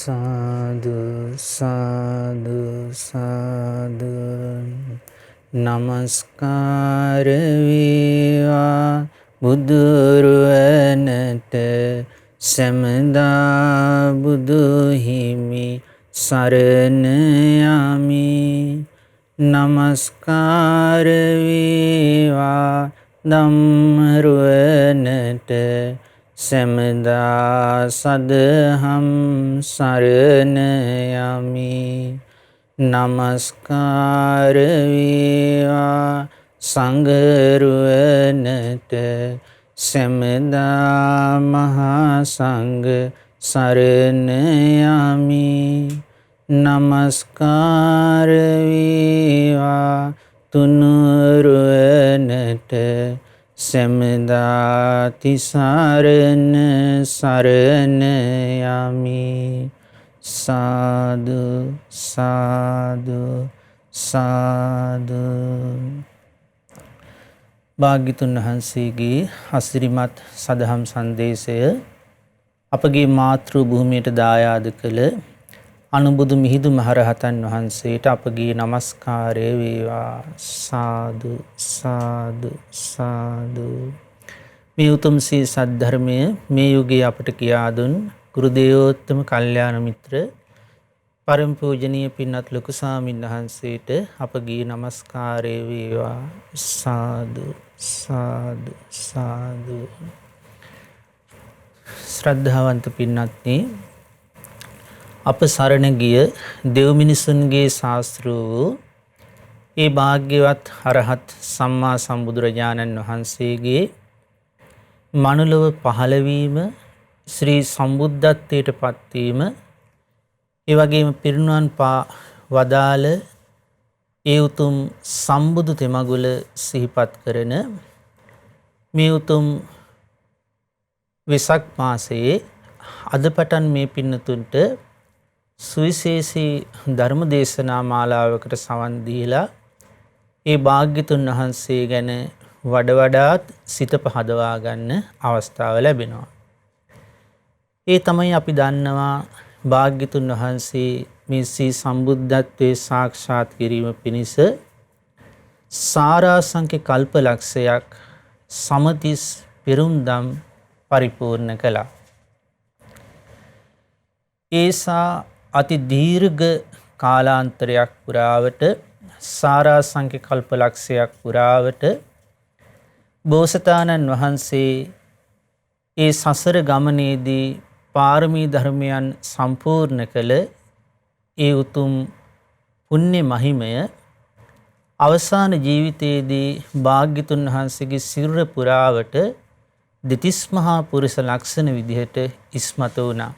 සාදු සාදු සාදු නමස්කාර වේවා බුදුරුවනට සැමදා බුදු හිමි සරණ යමි. නමස්කාර වේවා ධම්මරුවනට සැමදා සදහම් සරණ යමි. නමස්කාර වේවා සංඝරුවනට සැමදා මහා සංඝ සරණ යමි. නමස්කාර වේවා තුනුරුවනට සැමදා තිසරණ සරණ යමි. සාදු සාදු සාදු. භාග්‍යතුන් වහන්සේගේ අසිරිමත් සදහම් සංදේශය අපගේ මාතෘ භූමියට දායාද කළ අනුබුදු මිහිඳු මහරහතන් වහන්සේට අපගේ නමස්කාරය වේවා. සාදු සාදු සාදු. මේ උතුම් සී සද්ධර්මය මේ යුගයේ අපට කියා දුන් ගුරු දේවෝත්තම කල්යාණ මිත්‍ර පරම පූජනීය පින්වත් ලොකු ස්වාමීන් වහන්සේට අපගේ නමස්කාරය වේවා. සාදු සාදු සාදු. ශ්‍රද්ධාවන්ත පින්වත්නි, අප සරණ ගිය දෙව් මිනිසුන්ගේ ශාස්ත්‍ර වූ ඒ භාග්‍යවත් අරහත් සම්මා සම්බුදුරජාණන් වහන්සේගේ මනුලොව පහළවීම, ශ්‍රී සම්බුද්ධත්වයට පත්වීම, ඒ වගේම පිරිනුවන් පා වදාළ ඒ උතුම් සම්බුදු තෙමගුල සිහිපත් කරන මේ උතුම් වෙසක් මාසයේ අද පටන් මේ පින්නතුන්ට සුවිශේෂී ධර්ම දේශනා මාලාවකට සවන් දීලා ඒ භාග්‍යතුන් වහන්සේ ගැන වඩාත් සිත පහදවා ගන්න අවස්ථාව ලැබෙනවා. ඒ තමයි අපි දන්නවා භාග්‍යතුන් වහන්සේ මේ සී සම්බුද්ධත්වයේ සාක්ෂාත් කිරීම පිණිස සාරාසංඛ්‍ය කල්පලක්ෂයක් සමතිස් පෙරුම්දම් පරිපූර්ණ කළා. ඒසා අති දීර්ඝ කාලාන්තරයක් පුරාවට, සාරාසංඛ්‍ය කල්පලක්ෂයක් පුරාවට බෝසතාණන් වහන්සේ ඒ සසර ගමනේදී පාරමී ධර්මයන් සම්පූර්ණ කළ ඒ උතුම් පුණ්‍ය මහිමය අවසාන ජීවිතයේදී භාග්‍යතුන් වහන්සේගේ සිරුර පුරාවට දෙතිස් මහා පුරුෂ ලක්ෂණ විදිහට ඉස්මතු වුණා.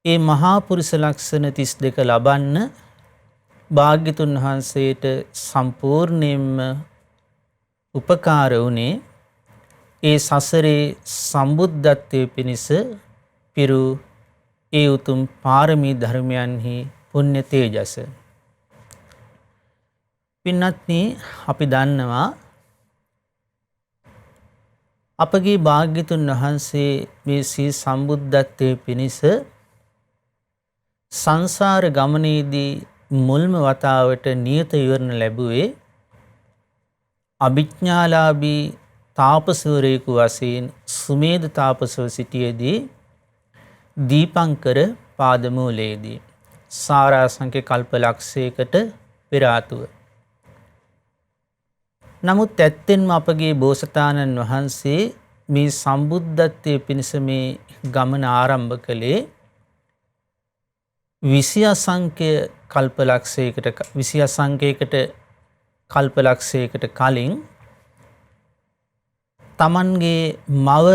ඒ මහා පුරුෂ ලක්ෂණ 32 ලබන්න භාග්‍යතුන් වහන්සේට සම්පූර්ණයෙන්ම උපකාර වුණේ ඒ සසරේ සම්බුද්ධත්වයේ පිණිස පිරු ඒ උතුම් පාරමී ධර්මයන්හි පුණ්‍ය තේජස. පින්වත්නි, අපි දන්නවා අපගේ භාග්‍යතුන් වහන්සේ මේ සී සම්බුද්ධත්වයේ පිණිස සංසාර ගමනේදී මුල්ම වතාවට නියත විවරණ ලැබුවේ අභිඥාලාභී තාපසවරයෙකු වශයෙන් සුමේධ තාපසව සිටියේදී දීපංකර පාදමූලයේදී සාරාසංඛ්‍ය කල්පලක්ෂයකට පෙර ආතුව. නමුත් ඇත්තෙන්ම අපගේ බෝසතාණන් වහන්සේ මේ සම්බුද්ධත්වයේ පිණිස මේ ගමන ආරම්භ කළේ 20 අසංඛ්‍ය කල්පලක්ෂයකට කලින් තමන්ගේ මව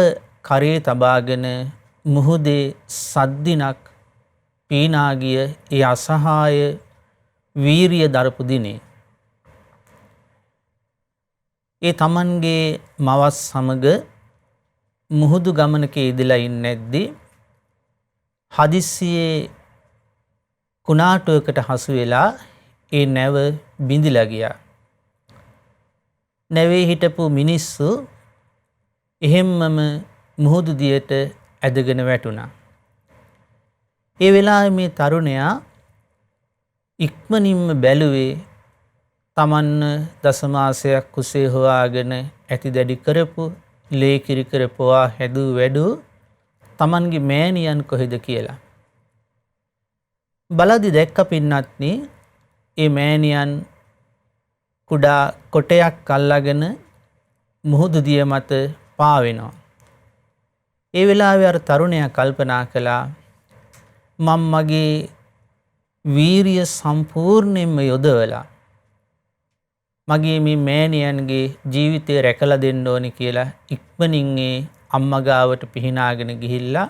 කරේ තබාගෙන මුහුදේ සද්දිනක් පීනා ගිය ඒ අසහාය වීරිය දරපු දිනේ ඒ තමන්ගේ මවත් සමග මුහුදු ගමනක යෙදලා ඉන්නේ නැද්දී හදිස්සියේ කුණාටුවකට හසු වෙලා ඒ නැව බිඳිලා ගියා. නැවේ හිටපු මිනිස්සු එහෙම්මම මුහුදු දියට ඇදගෙන වැටුණා. ඒ වෙලාවේ මේ තරුණයා ඉක්මනින්ම බැලුවේ තමන්න දසමාසයක් කුසේ හොයාගෙන ඇති දැඩි කරපු ලේ කිරි කරපුවා හැදූ වැඩූ තමන්ගේ මෑණියන් කොහෙද කියලා. බලදි දැක්ක පින්නත්නි ඒ මෑණියන් කුඩා කොටයක් අල්ලාගෙන මුහුදු දිය මත පාවෙනවා. ඒ වෙලාවේ අර තරුණයා කල්පනා කළා මම මගේ වීරිය සම්පූර්ණයෙන්ම යොදවලා මගේ මේ මෑණියන්ගේ ජීවිතය රැකලා දෙන්න ඕනි කියලා ඉක්මනින් ඒ අම්මා ගාවට පිහිනාගෙන ගිහිල්ලා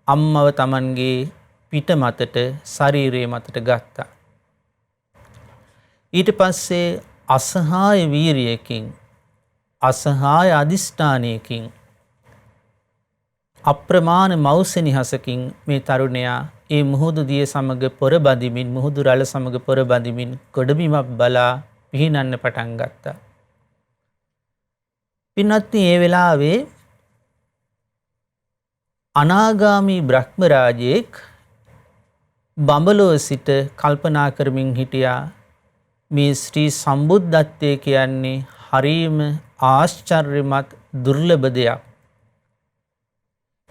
අම්මව Tamanගේ පිට මතට ශරීරයේ මතට ගත්තා. ඊට පස්සේ අසහාය වීරියකින් අසහාය අදිෂ්ඨානයකින් අප්‍රමාණ මෞසෙනිහසකින් මේ තරුණයා ඒ මුහුදු දිය සමග පොර බඳිමින් මුහුදු රළ සමග පොර බඳිමින් ගොඩබිමක් බලා පිහිනන්න පටන් ගත්තා. පින්වත්නි ඒ වෙලාවේ අනාගාමී බ්‍රහ්ම රාජයෙක් බඹලොව සිට කල්පනා කරමින් හිටියා මේ ශ්‍රී සම්බුද්ධත්වයේ කියන්නේ හරීම ආශ්චර්යමත් දුර්ලභ දෙයක්.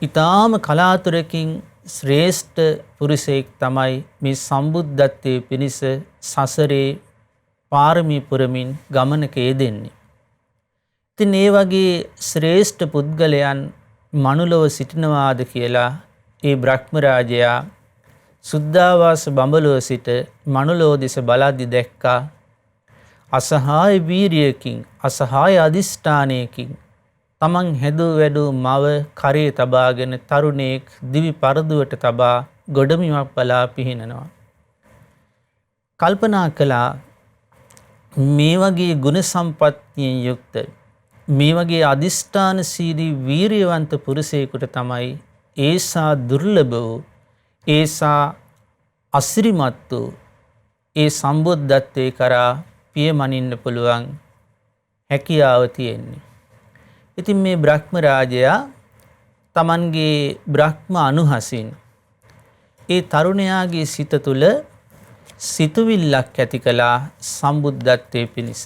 ඊටාම කලාතුරකින් ශ්‍රේෂ්ඨ පුරුෂයෙක් තමයි මේ සම්බුද්ධත්වයේ පිණිස සසරේ පාරමී පුරමින් ගමනක යෙදෙන්නේ. ඉතින් ඒ වගේ ශ්‍රේෂ්ඨ පුද්ගලයන් මනුලොව සිටිනවාද කියලා ඒ බ්‍රහ්ම රාජයා සුද්ධාවාස බඹලොව සිට මනුලොව දෙස බලද්දි දැක්කා අසහාය වීරියකින් අසහාය අදිෂ්ඨානයකින් තමන් හැදූ වැඩූ මව කරේ තබාගෙන තරුණයෙක් දිවි පරදුවට තබා ගොඩබිමක් බලා පිහිනනවා. කල්පනා කළා මේ වගේ ගුණ සම්පත්තියෙන් යුක්ත මේ වගේ අදිෂ්ඨානශීලී වීරියවන්ත පුරුෂයෙකුට තමයි ඒසා දුර්ලභ වූ ඒසා අසිරිමත් වූ ඒ සම්බුද්ධත්වයේ කරා පියමනින්න පුළුවන් හැකියාව තියෙන්නේ. ඉතින් මේ බ්‍රහ්ම රාජයා තමන්ගේ බ්‍රහ්ම අනුහසින් ඒ තරුණයාගේ සිත තුළ සිතුවිල්ලක් ඇති කළා සම්බුද්ධත්වයේ පිණිස.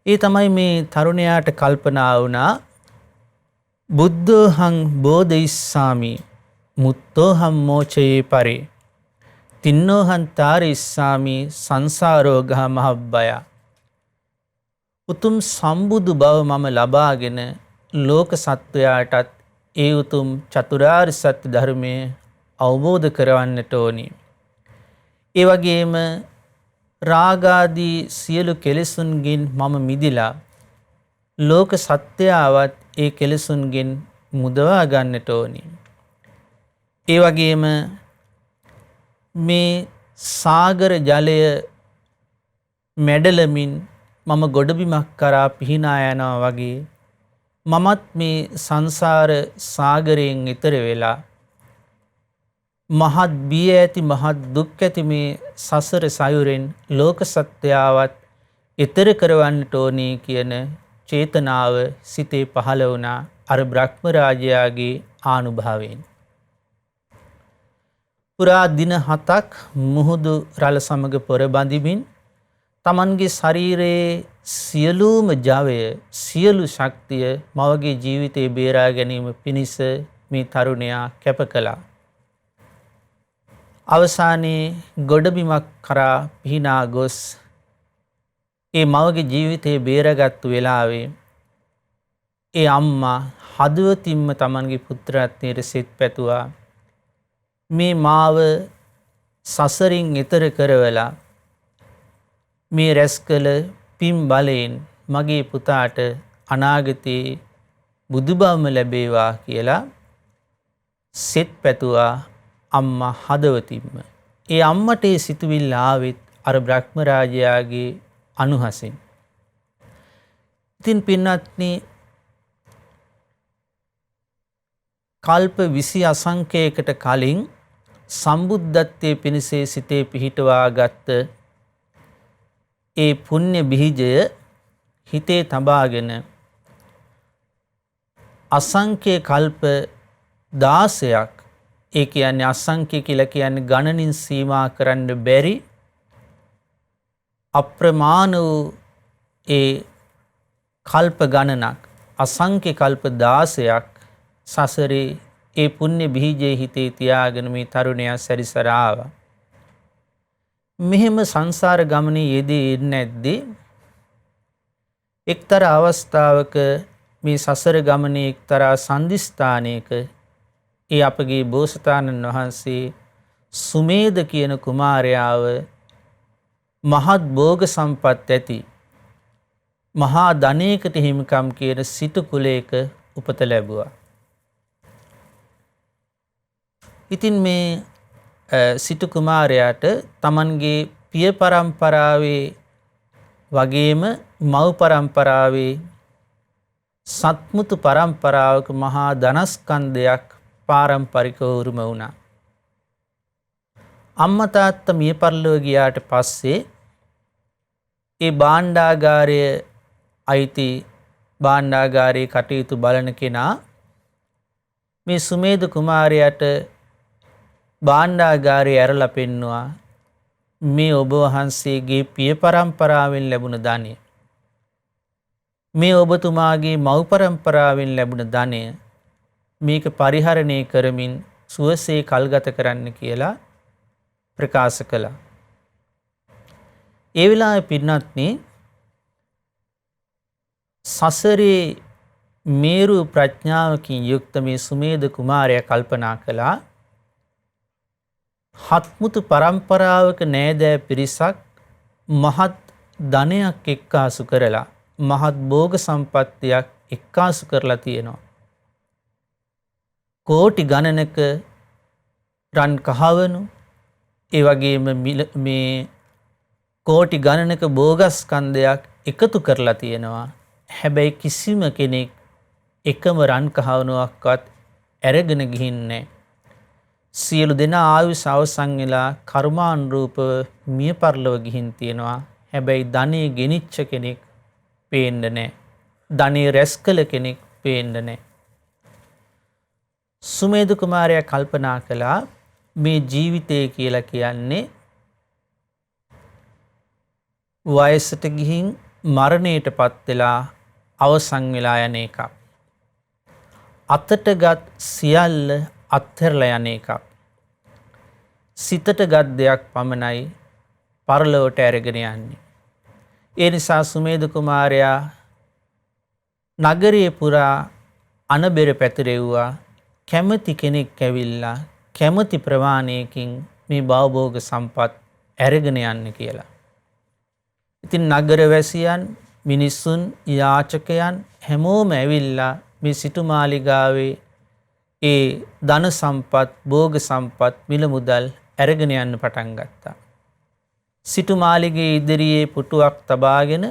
ඒ තමයි මේ තරුණයාට කල්පනා වුණා බුද්ධෝහං බෝධිස්සාමි මුත්තෝහං මෝචයේ පරේ තින්නෝහං තාරිස්සාමි සංසාරෝගහ මහබ්බය. උතුම් සම්බුදු බව මම ලබාගෙන ලෝක සත්වයාටත් ඒ උතුම් චතුරාර්ය සත්‍ය ධර්මය අවබෝධ කරවන්නට ඕනි. ඒ වගේම රාගාදී සියලු කෙලෙසුන්ගෙන් මම මිදිලා ලෝක සත්‍යයවත් ඒ කෙලෙසුන්ගෙන් මුදවා ගන්නට ඕනි. ඒ වගේම මේ සාගර ජලය මැඩලමින් මම ගොඩබිමක් කරා පිහිනා යනවා වගේ මමත් මේ සංසාර සාගරයෙන් ඈතර වෙලා මහත් බිය ඇති මහත් දුක් ඇති මේ සසර සයුරෙන් ලෝක සත්‍යාවත් ඈතර කරවන්නට ඕනේ කියන චේතනාව සිතේ පහළ වුණා අර බ්‍රහ්ම රාජයාගේ ආනුභාවයෙන්. පුරා දින 7ක් මුහුදු රළ සමග පොර බඳිමින් තමන්ගේ ශරීරයේ සියලුම ජවය සියලු ශක්තිය මවගේ ජීවිතේ බේරා ගැනීම පිණිස මේ තරුණයා කැප කළා. අවසානයේ ගොඩබිමක් කරා පිහිනා ගොස් ඒ මවගේ ජීවිතේ බේරගත්තු වෙලාවේ ඒ අම්මා හදවතින්ම තමන්ගේ පුත්‍රරත්නයට සෙත් පැතුවා මේ මාව සසරින් ඈතර කරවලා මේ රැස් කළ පින් බලයෙන් මගේ පුතාට අනාගතේ බුදුබවම ලැබේවා කියලා සෙත් පැතුවා අම්මා හදවතින්ම. ඒ අම්මට ඒ සිතුවිල්ල ආවෙත් අර බ්‍රහ්ම රාජයාගේ අනුහසින්. ඉතින් පින්වත්නි කල්ප 20 අසංඛ්‍යයකට කලින් සම්බුද්ධත්වයේ පිණිසේ සිතේ පිහිටවා ගත්ත ඒ පුණ්‍ය බීජය හිතේ තබාගෙන අසංඛ්‍ය කල්ප 16ක් ඒ කියන්නේ අසංඛ්‍ය කියලා කියන්නේ ගණනින් සීමා කරන්න බැරි අප්‍රමාණ වූ ඒ කල්ප ගණනක් අසංඛ්‍ය කල්ප 16ක් සසරේ ඒ පුණ්‍ය බීජයේ හිතේ තියාගෙන මේ තරුණයා සැරිසර ආවා. මෙහෙම සංසාර ගමනේ යෙදී ඉන්නේ නැද්දී එක්තරා අවස්ථාවක මේ සසර ගමනේ එක්තරා සන්දිස්ථානයක ඒ අපගේ බෝසතාණන් වහන්සේ සුමේද කියන කුමාරයාව මහත් භෝග සම්පත් ඇති මහා ධනයකට හිමිකම් කියන සිටු කුලයක උපත ලැබුවා. ඉතින් මේ සිටු කුමාරයාට තමන්ගේ පිය පරම්පරාවේ වගේම මව් පරම්පරාවේ සත්මුතු පරම්පරාවක මහා ධනස්කන්ධයක් පාරම්පරිකව උරුම වුණා. අම්මා තාත්තා මිය පරලොව ගියාට පස්සේ ඒ භාණ්ඩාගාරය අයිති භාණ්ඩාගාරයේ කටයුතු බලන කෙනා මේ සුමේද කුමාරයාට භාණ්ඩාගාරය ඇරලා පෙන්නවා මේ ඔබ වහන්සේගේ පිය පරම්පරාවෙන් ලැබුණ ධනය, මේ ඔබතුමාගේ මව් පරම්පරාවෙන් ලැබුණ ධනය මේක පරිහරණය කරමින් සුවසේ කල්ගත කරන්න කියලා ප්‍රකාශ කළා. ඒ වෙලාවේ පින්වත්නි සසරේ මේරු ප්‍රඥාවකින් යුක්ත මේ සුමේද කුමාරයා කල්පනා කළා හත්මුතු පරම්පරාවක නෑදෑ පිරිසක් මහත් ධනයක් එක්කාසු කරලා මහත් භෝග සම්පත්තියක් එක්කාසු කරලා තියෙනවා. කෝටි ගණනක රන් කහවණු ඒ වගේම මේ කෝටි ගණනක භෝගස්කන්ධයක් එකතු කරලා තියෙනවා. හැබැයි කිසිම කෙනෙක් එකම රන් කහවණුවක්වත් අරගෙන ගිහින්නේ නැහැ. සියලු දෙනා ආයුෂ අවසන් වෙලා කර්මානුරූපව මිය පරලොව ගිහින් තියෙනවා. හැබැයි ධනෙ ගෙනිච්ච කෙනෙක් පේන්නේ නැහැ. ධනෙ රැස් කළ කෙනෙක් පේන්නේ නැහැ. සුමේද කුමාරයා කල්පනා කළා මේ ජීවිතය කියලා කියන්නේ වයසට ගිහින් මරණයටපත් වෙලා අවසන් වෙලා යන එකක්. අතටගත් සියල්ල අත්හැරලා යන එකක්. සිතටගත් දෙයක් පමණයි පරලොවට අරගෙන යන්නේ. ඒ නිසා සුමේද කුමාරයා නගරයේ පුරා අනබෙර පැතිරෙව්වා. කැමති කෙනෙක් ඇවිල්ලා කැමති ප්‍රමාණයකින් මේ භවභෝග සම්පත් අරගෙන යන්න කියලා. ඉතින් නගරවැසියන්, මිනිසුන්, යාචකයන් හැමෝම ඇවිල්ලා මේ සිටු මාලිගාවේ ඒ ධන සම්පත්, භෝග සම්පත්, මිල මුදල් අරගෙන යන්න පටන් ගත්තා. සිටු මාලිගයේ ඉදිරියේ පුටුවක් තබාගෙන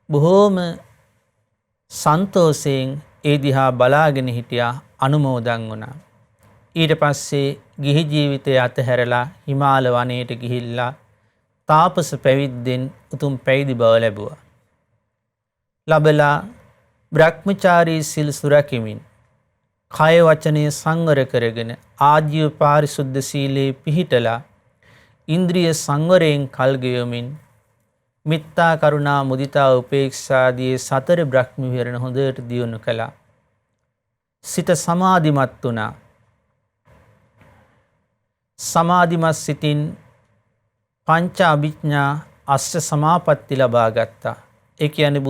බොහෝම සන්තෝෂයෙන් ඒ දිහා බලාගෙන හිටියා, අනුමෝදන් වුණා. ඊට පස්සේ ගිහි ජීවිතය අතහැරලා හිමාල වනයේට ගිහිල්ලා තාපස පැවිද්දෙන් උතුම් පැවිදි බව ලැබුවා. ලබලා බ්‍රහ්මචාරී සිල් සුරකිමින් කය වචනය සංවර කරගෙන ආජීව පාරිශුද්ධ සීලේ පිහිටලා ඉන්ද්‍රිය සංවරයෙන් කල් ගෙවමින් මිත්තා කරුණා මුදිතා උපේක්ෂාදී සතර බ්‍රහ්ම විහරණ හොඳට දියුණු කළා. සිත සමාධිමත් වුණා. සමාධිමත් සිතින් පංච අභිඥා අෂ්ට සමාපatti ලබා ගත්තා. ඒ කියන්නේ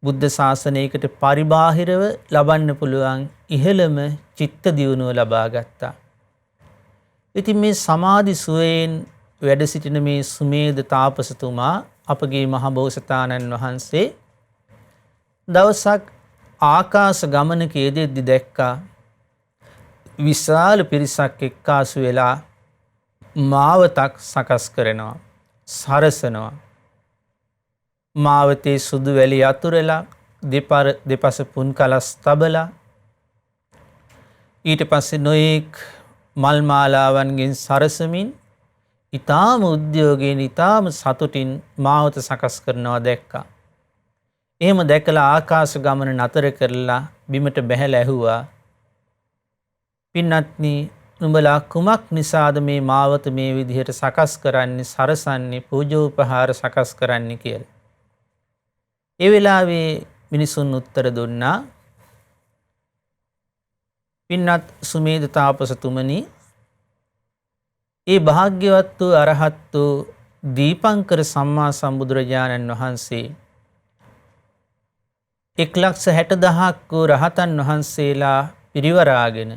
බුද්ධ ශාසනයකට පරිබාහිරව ලබන්න පුළුවන් ඉහළම චිත්ත දියුණුව ලබා ගත්තා. ඉතින් මේ සමාධි සුවයෙන් වැඩ සිටින මේ සුමේද තාපසතුමා අපගේ මහ බෝසතාණන් වහන්සේ දවසක් ආකාශ ගමනක යෙදෙද්දි දැක්කා විශාල පිරිසක් එක්කාසු වෙලා මාවතක් සකස් කරනවා, සරසනවා. මාවතේ සුදු වැලි අතුරලා දෙපස පුන් කලස් තබලා ඊට පස්සේ නොයෙක් මල් මාලාවන්ගෙන් සරසමින් ඊටාම උද්‍යෝගයෙන් ඊටාම සතුටින් මාවත සකස් කරනවා දැක්කා. එහෙම දැකලා ආකාශ ගමන නතර කරලා බිමට බැහැලා ඇහුවා පින්වත්නි, නුඹලා කුමක් නිසාද මේ මාවත මේ විදිහට සකස් කරන්නේ, සරසන්නේ, පූජෝපහාර සකස් කරන්නේ කියලා. ඒ වෙලාවේ මිනිසුන් උත්තර දුන්නා, පින්වත් සුමේද තාපසතුමනි, ඒ භාග්‍යවත් වූ අරහත් වූ දීපංකර සම්මා සම්බුදුරජාණන් වහන්සේ 1,60,000ක් වූ රහතන් වහන්සේලා පිරිවරාගෙන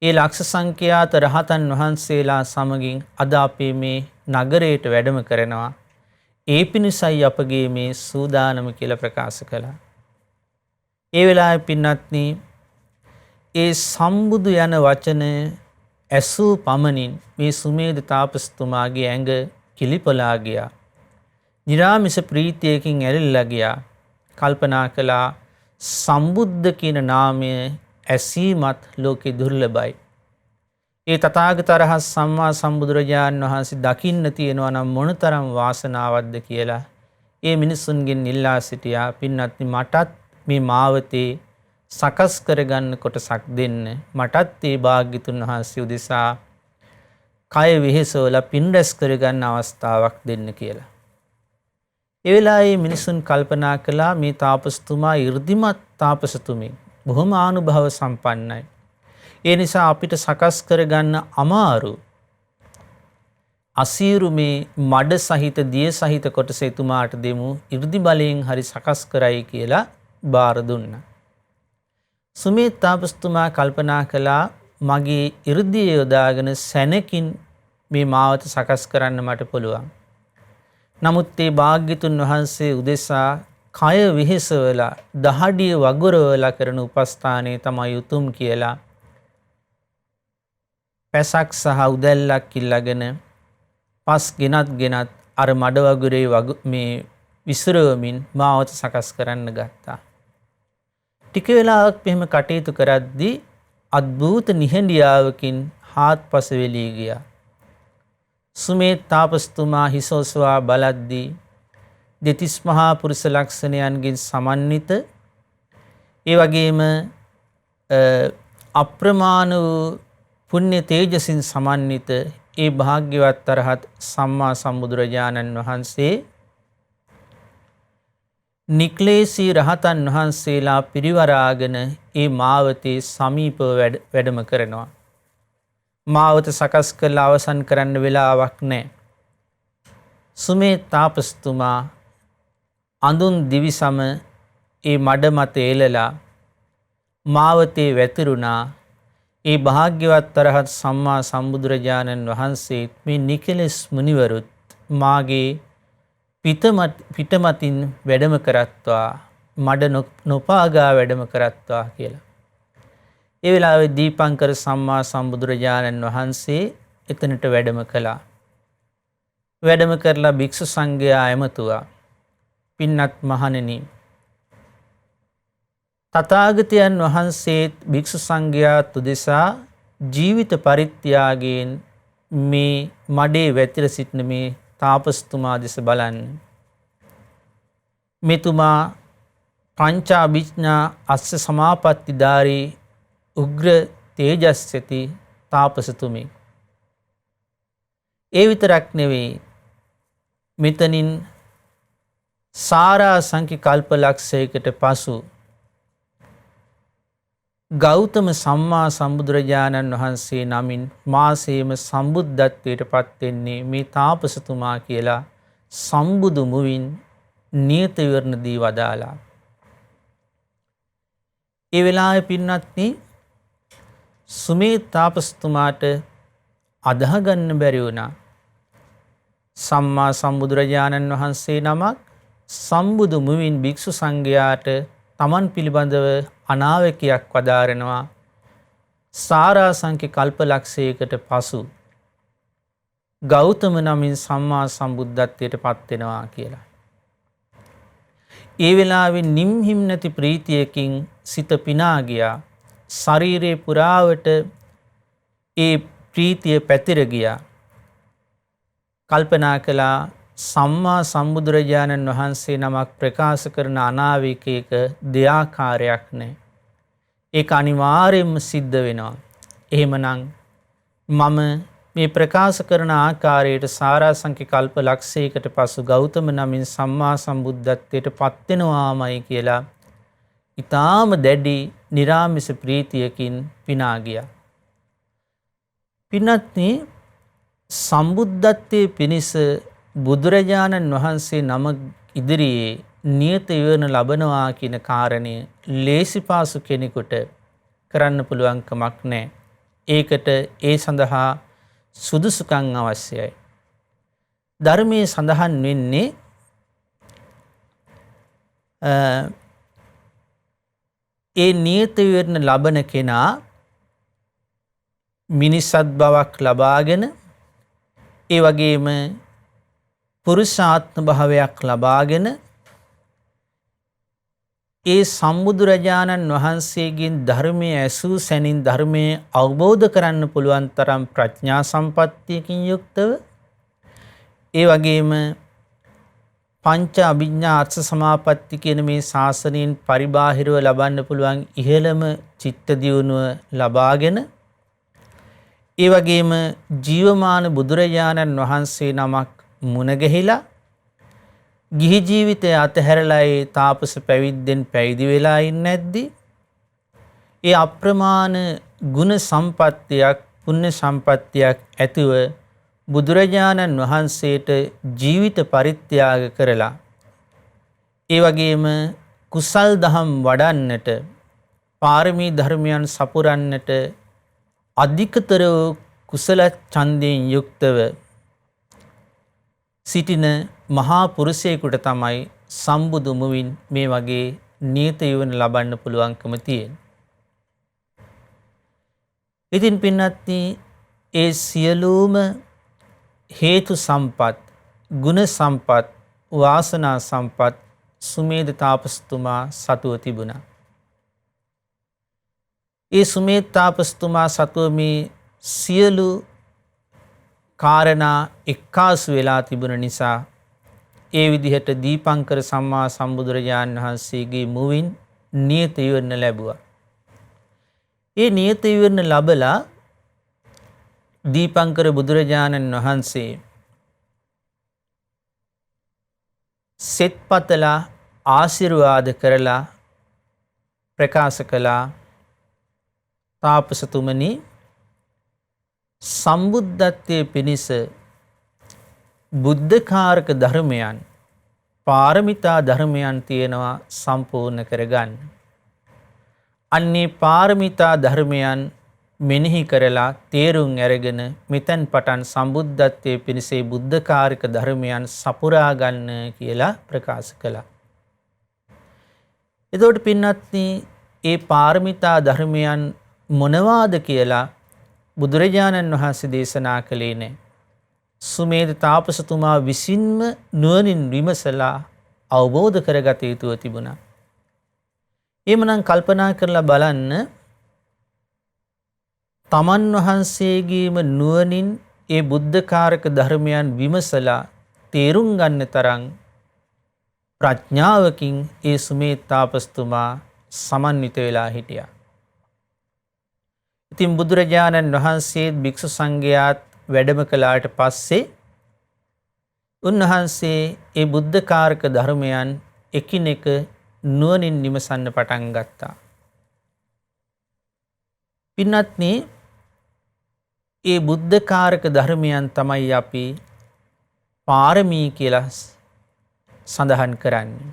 ඒ ලක්ෂ සංඛ්‍යාත රහතන් වහන්සේලා සමගින් අද අපේ මේ නගරයට වැඩම කරනවා. ඒ පිණිසයි අපගේ මේ සූදානම කියලා ප්‍රකාශ කළා. ඒ වෙලාවේ පින්වත්නි, ඒ සම්බුදු යන වචන ඇසූ පමණින් මේ සුමේද තාපසතුමාගේ ඇඟ කිලිපලා ගියා. නිරාමිෂ ප්‍රීතියකින් ඇලිලා ගියා. කල්පනා කළා, සම්බුද්ධ කියන නාමය ඇසීමත් ලෝකේ දුර්ලභයි. ඒ තථාගත රහත් සම්මා සම්බුදුරජාණන් වහන්සේ දකින්න තියෙනවා නම් මොනතරම් වාසනාවක්ද කියලා ඒ මිනිසුන්ගෙන් ඉල්ලා සිටියා. පින්වත්නි, මටත් මේ මාවතේ සකස් කරගන්න කොටසක් දෙන්න. මටත් ඒ භාග්‍යතුන් වහන්සේ උදෙසා කය වෙහෙසවලා පින් රැස් කරගන්න අවස්ථාවක් දෙන්න කියලා. ඒ වෙලාවේ මිනිසුන් කල්පනා කළා, මේ තාපසතුමා 이르දිමත් තාපසතුමෙක්, බොහොම ආනුභව සම්පන්නයි. ඒ නිසා අපිට සකස් කරගන්න අමාරු අසීරු මේ මඩ සහිත දිය සහිත කොටස එතුමාට දෙමු, 이르දි බලයෙන් හරි සකස් කරයි කියලා බාර දුන්නා. සුමේත් තාපසතුමා කල්පනා කළා, මගේ 이르දිය යොදාගෙන සැනකින් මේ මාවත සකස් කරන්න මට පුළුවන්. නමුත් ඒ භාග්‍යතුන් වහන්සේ උදෙසා කය විහිසවලා දහඩිය වගුරවලා කරන උපස්ථානයේ තමයි උතුම් කියලා පැසක් සහ උදැල්ලක් ඉල්ලගෙන පස් ගෙනත් අර මඩ වගුරේ මේ විසිරවමින් මාවත සකස් කරන්න ගත්තා. ටික වෙලාවක් මෙහෙම කටයුතු කරද්දී අද්භූත නිහඬියාවකින් හාත්පස වෙලී ගියා. සුමේත් තාපසතුමා හිස ඔසවා බලද්දී දෙතිස් මහා පුරුෂ ලක්ෂණයන්ගෙන් සමන්විත, ඒ වගේම අප්‍රමාණ වූ පුණ්‍ය තේජසින් සමන්විත ඒ භාග්‍යවත් අරහත් සම්මා සම්බුදුරජාණන් වහන්සේ නික්ලේශී රහතන් වහන්සේලා පිරිවරාගෙන ඒ මාවතේ සමීපව වැඩම කරනවා. මාවත සකස් කරලා අවසන් කරන්න වෙලාවක් නැහැ. සුමේත් තාපසතුමා අඳුන් දිවිසම ඒ මඩ මත එළලා මාවතේ වැතිරුණා. ඒ භාග්‍යවත් අරහත් සම්මා සම්බුදුරජාණන් වහන්සේ මේ නිකලස් මුනිවරුත් මාගේ පිටමතින් වැඩම කරත්වා, මඩ නොපාගා වැඩම කරත්වා කියලා. ඒ වෙලාවේ දීපංකර සම්මා සම්බුදුරජාණන් වහන්සේ එතනට වැඩම කළා. වැඩම කරලා භික්ෂු සංඝයා ඇමතුවා, පින්වත් මහණෙනි, තථාගතයන් වහන්සේ භික්ෂු සංඝයා උදෙසා ජීවිත පරිත්‍යාගයෙන් මේ මඩේ වැතිර සිටින මේ තාපසතුමා දෙස බලන්න. මෙතුමා පංච අභිඥා අස්ස සමාපත්තිධාරී උග්‍ර තේජස්සිතී තාපසතුමෙක්. ඒ විතරක් නෙවෙයි, මෙතනින් සාරා සංඛ්‍ය කල්පලක්ෂයකට පසු ගෞතම සම්මා සම්බුදුරජාණන් වහන්සේ නමින් මාසේම සම්බුද්ධත්වයට පත් වෙන්නේ මේ තාපසතුමා කියලා සම්බුදු මුවින් නියත විවරණ දී වදාලා. ඒ වෙලාවේ පින්වත්නි, සුමේත් තාපසතුමාට අදහ ගන්න බැරි වුණා. සම්මා සම්බුදුරජාණන් වහන්සේ නමක් සම්බුදු මුවින් භික්ෂු සංඝයාට තමන් පිළිබඳව අනාවැකියක් වදාරනවා. සාරා සංඛ්‍ය කල්පලක්ෂයකට පසු ගෞතම නමින් සම්මා සම්බුද්ධත්වයට පත් වෙනවා කියලා. ඒ වෙලාවේ නිම්හිම් නැති ප්‍රීතියකින් සිත පිනා ගියා. ශරීරේ පුරාවට ඒ ප්‍රීතිය පැතිර ගියා. කල්පනා කළා, සම්මා සම්බුදුරජාණන් වහන්සේ නමක් ප්‍රකාශ කරන අනාවැකියක දෙආකාරයක් නැහැ. ඒක අනිවාර්යයෙන්ම සිද්ධ වෙනවා. එහෙමනම් මම මේ ප්‍රකාශ කරන ආකාරයට සාරාංශික කල්ප ලක්ෂයකට පසු ගෞතම නමින් සම්මා සම්බුද්ධත්වයට පත් වෙනවාමයි කියලා ඊටාම දැඩි නිරාමිස ප්‍රීතියකින් පිනා ගියා. පින්වත්නි, සම්බුද්ධත්වයේ පිණිස බුදුරජාණන් වහන්සේ නම ඉදිරියේ නියත විවරණ ලබනවා කියන කාරණය ලේසි පාසු කෙනෙකුට කරන්න පුළුවන් කමක් නැහැ. ඒකට ඒ සඳහා සුදුසුකම් අවශ්‍යයි. ධර්මයේ සඳහන් වෙන්නේ ඒ නියත විවරණ ලබන කෙනා මිනිසත් බවක් ලබාගෙන ඒ වගේම පුරුෂාත්ම භාවයක් ලබාගෙන ඒ සම්බුදුරජාණන් වහන්සේගෙන් ධර්මයේ ඇසූ සැනින් ධර්මයේ අවබෝධ කරන්න පුළුවන් තරම් ප්‍රඥා සම්පත්තියකින් යුක්තව ඒ වගේම පංච අභිඥා අර්ථ සමාපatti කියන මේ ශාසනයෙන් පරිබාහිරව ලබන්න පුළුවන් ඉහළම චිත්ත දියුණුව ලබාගෙන ඒ වගේම ජීවමාන බුදුරජාණන් වහන්සේ නමක් මුණ ගැහිලා ගිහි ජීවිතය අතහැරලා ඒ තාපස පැවිද්දෙන් පැවිදි වෙලා ඉන්නේ නැද්දි ඒ අප්‍රමාණ ගුණ සම්පත්තියක් පුණ්‍ය සම්පත්තියක් ඇතිව බුදුරජාණන් වහන්සේට ජීවිත පරිත්‍යාග කරලා ඒ වගේම කුසල් දහම් වඩන්නට පාරමී ධර්මයන් සපුරන්නට අධිකතර කුසල ඡන්දයෙන් යුක්තව සිටින මහා පුරුෂයෙකුට තමයි සම්බුදු මුවින් මේ වගේ නියත යවන ලබන්න පුළුවන්කම තියෙන්නේ. ඉතින් පින්වත්නි, ඒ සියලුම හේතු සම්පත්, ගුණ සම්පත්, වාසනා සම්පත් සුමේද තාපසතුමා සතුව තිබුණා. ඒ සුමේද තාපසතුමා සතුව මේ සියලු කාරණා එක්කාසු වෙලා තිබුණ නිසා ඒ විදිහට දීපංකර සම්මා සම්බුදුරජාණන් වහන්සේගේ මුවින් නියත විවරණ ලැබුවා. ඒ නියත විවරණ ලැබලා දීපංකර බුදුරජාණන් වහන්සේ සෙත්පතලා ආශිර්වාද කරලා ප්‍රකාශ කළා, තාපසතුමනි, සම්බුද්ධත්වයේ පිණිස බුද්ධකාරක ධර්මයන්, පාරමිතා ධර්මයන් තියෙනවා සම්පූර්ණ කරගන්න. අන්නේ පාරමිතා ධර්මයන් මෙනෙහි කරලා තේරුම් අරගෙන මෙතෙන් පටන් සම්බුද්ධත්වයේ පිණිස බුද්ධකාරක ධර්මයන් සපුරා ගන්න කියලා ප්‍රකාශ කළා. එතකොට පින්වත්නි, ඒ පාරමිතා ධර්මයන් මොනවාද කියලා බුදුරජාණන් වහන්සේ දේශනා කළේ නැහැ. සුමේද තාපසතුමා විසින්ම නුවණින් විමසලා අවබෝධ කරගත යුතුව තිබුණා. එhmenan කල්පනා කරලා බලන්න, තමන් වහන්සේගේම නුවණින් ඒ බුද්ධකාරක ධර්මයන් විමසලා තේරුම් ගන්න තරම් ප්‍රඥාවකින් ඒ සුමේද තාපසතුමා සමන්විත වෙලා හිටියා. ඉතින් බුදුරජාණන් වහන්සේ භික්ෂු සංඝයාත් වැඩම කළාට පස්සේ උන්වහන්සේ ඒ බුද්ධකාරක ධර්මයන් එකිනෙක නුවණින් විමසන්න පටන් ගත්තා. පින්වත්නි, ඒ බුද්ධකාරක ධර්මයන් තමයි අපි පාරමී කියලා සඳහන් කරන්නේ.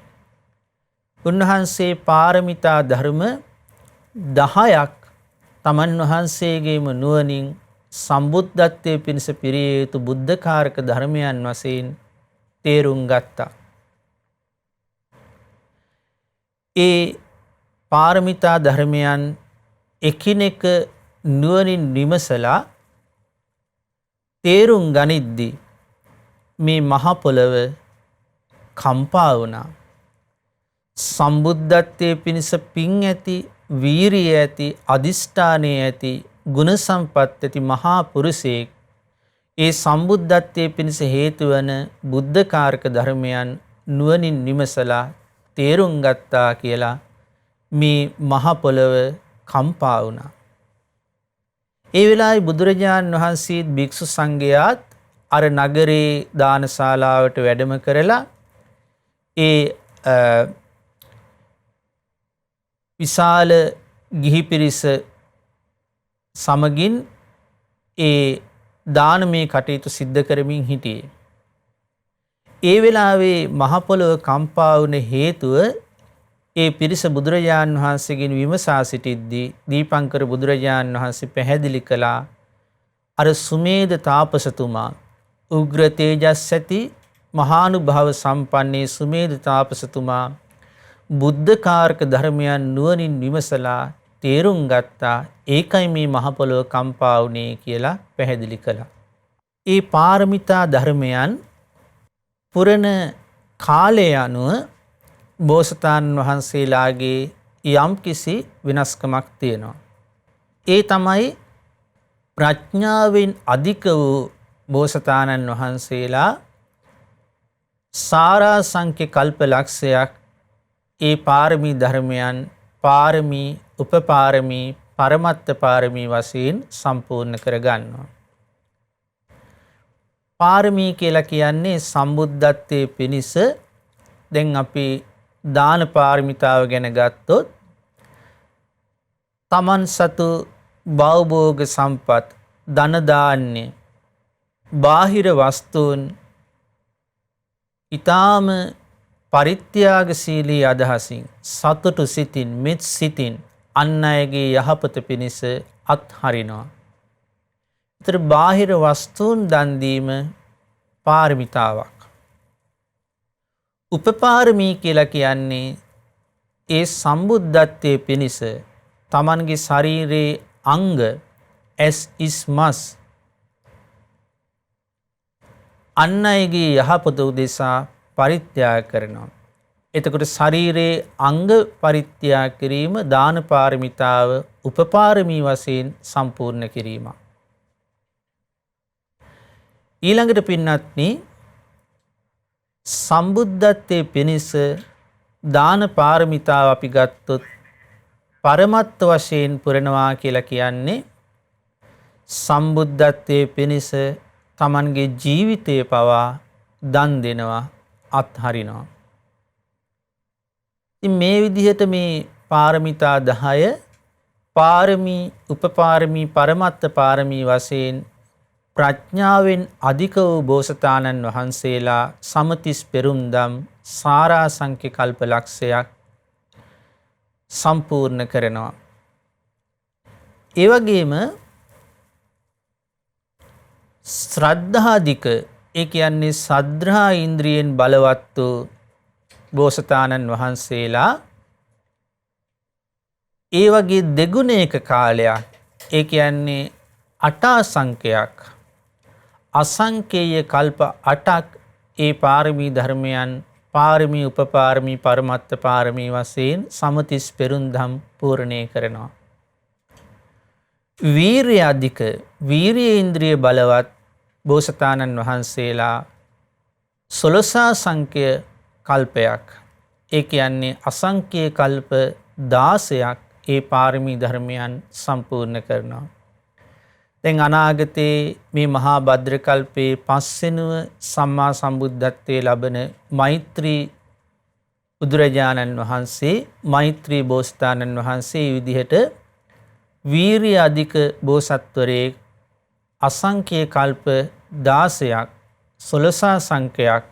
උන්වහන්සේ පාරමිතා ධර්ම 10ක් තමන් වහන්සේගේම නුවණින් සම්බුද්ධත්වයේ පිණිස පිරිය යුතු බුද්ධකාරක ධර්මයන් වශයෙන් තේරුම් ගත්තා. ඒ පාරමිතා ධර්මයන් එකිනෙක නුවණින් විමසලා තේරුම් ගනිද්දී මේ මහ පොළව කම්පා වුණා. සම්බුද්ධත්වයේ පිණිස පිං ඇති, වීරිය ඇති, අදිෂ්ඨානයේ ඇති, ගුණ සම්පත් ඇති මහා පුරුෂයෙක් ඒ සම්බුද්ධත්වයේ පිණිස හේතු වන බුද්ධකාරක ධර්මයන් නුවණින් විමසලා තේරුම් ගත්තා කියලා මේ මහ පොළව කම්පා වුණා. ඒ වෙලාවේ බුදුරජාණන් වහන්සේ භික්ෂු සංඝයාත් අර නගරේ දානශාලාවට වැඩම කරලා ඒ විශාල ගිහි පිරිස සමගින් ඒ දානමය කටයුතු සිද්ධ කරමින් හිටියේ. ඒ වෙලාවේ මහ පොළොව කම්පා වුණ හේතුව ඒ පිරිස බුදුරජාණන් වහන්සේගෙන් විමසා සිටිද්දී දීපංකර බුදුරජාණන් වහන්සේ පැහැදිලි කළා අර සුමේද තාපසතුමා උග්‍ර තේජස් ඇති මහානුභාව සම්පන්නේ සුමේද තාපසතුමා බුද්ධකාරක ධර්මයන් නුවණින් විමසලා තේරුම් ගත්තා. ඒකයි මේ මහ පොළොව කම්පා වුණේ කියලා පැහැදිලි කළා. ඒ පාරමිතා ධර්මයන් පුරණ කාලය අනුව බෝසතාණන් වහන්සේලාගේ යම්කිසි වෙනස්කමක් තියෙනවා. ඒ තමයි ප්‍රඥාවෙන් අධික වූ බෝසතාණන් වහන්සේලා සාරාසංඛ්‍ය කල්ප ලක්ෂයක් ඒ පාරමී ධර්මයන් පාරමී උපපාරමී පරමත්ත පාරමී වශයෙන් සම්පූර්ණ කරගන්නවා. පාරමී කියලා කියන්නේ සම්බුද්ධත්වයේ පිණිස දැන් අපි දාන පාරමිතාව ගැන ගත්තොත් තමන් සතු භවභෝග සම්පත් ධන දාන්‍ය බාහිර වස්තුන් ඊටාම පරිත්‍යාගශීලී අදහසින් සතුටු සිතින් මෙත් සිතින් අන් අයගේ යහපත පිණිස අත්හරිනවා. ඒතර බාහිර වස්තුන් දන් දීම පාරමිතාවක්. උපපාරමී කියලා කියන්නේ ඒ සම්බුද්ධත්වයේ පිණිස තමන්ගේ ශරීරයේ අංග ඇස් ඉස් මස් අන් අයගේ යහපත උදෙසා පරිත්‍යාග කරනවා. එතකොට ශරීරයේ අංග පරිත්‍යාග කිරීම දාන පාරමිතාව උපපාරමී වශයෙන් සම්පූර්ණ කිරීම. ඊළඟට පින්වත්නි සම්බුද්ධත්වයේ පිණිස දාන පාරමිතාව අපි ගත්තොත් පරමත්ත වශයෙන් පුරනවා කියලා කියන්නේ සම්බුද්ධත්වයේ පිණිස තමන්ගේ ජීවිතය පවා දන් දෙනවා අත්හරිනවා. ඉතින් මේ විදිහට මේ පාරමිතා 10 පාරමී උපපාරමී පරමත්ත පාරමී වශයෙන් ප්‍රඥාවෙන් අධික වූ බෝසතාණන් වහන්සේලා සමතිස් පෙරුම්දම් සාරාසංඛ්‍ය කල්ප ලක්ෂයක් සම්පූර්ණ කරනවා. ඒ වගේම ශ්‍රද්ධාධික ඒ කියන්නේ සද්ධා ඉන්ද්‍රියෙන් බලවත් වූ බෝසතාණන් වහන්සේලා ඒ වගේ දෙගුණයක කාලයක් ඒ කියන්නේ අටාසංඛ්‍යයක් අසංඛේය කල්ප 8ක් ඒ පාරමී ධර්මයන් පාරමී උපපාරමී පරමත්ත පාරමී වශයෙන් සමතිස් පෙරුම්දම් පූර්ණේ කරනවා. වීර්ය අධික වීර්ය ඉන්ද්‍රිය බලවත් බෝසතාණන් වහන්සේලා 16 සංඛ්‍ය කල්පයක් ඒ කියන්නේ අසංඛ්‍ය කල්ප 16ක් ඒ පාරමී ධර්මයන් සම්පූර්ණ කරනවා. දැන් අනාගතේ මේ මහා භද්‍ර කල්පයේ 5 වෙනිව සම්මා සම්බුද්ධත්වයේ ලබන මෛත්‍රී බුදුරජාණන් වහන්සේ මෛත්‍රී බෝසතාණන් වහන්සේ විදිහට වීර්ය අධික බෝසත්වරේ අසංඛ්‍ය කල්ප 16ක් 16 සංඛ්‍යයක්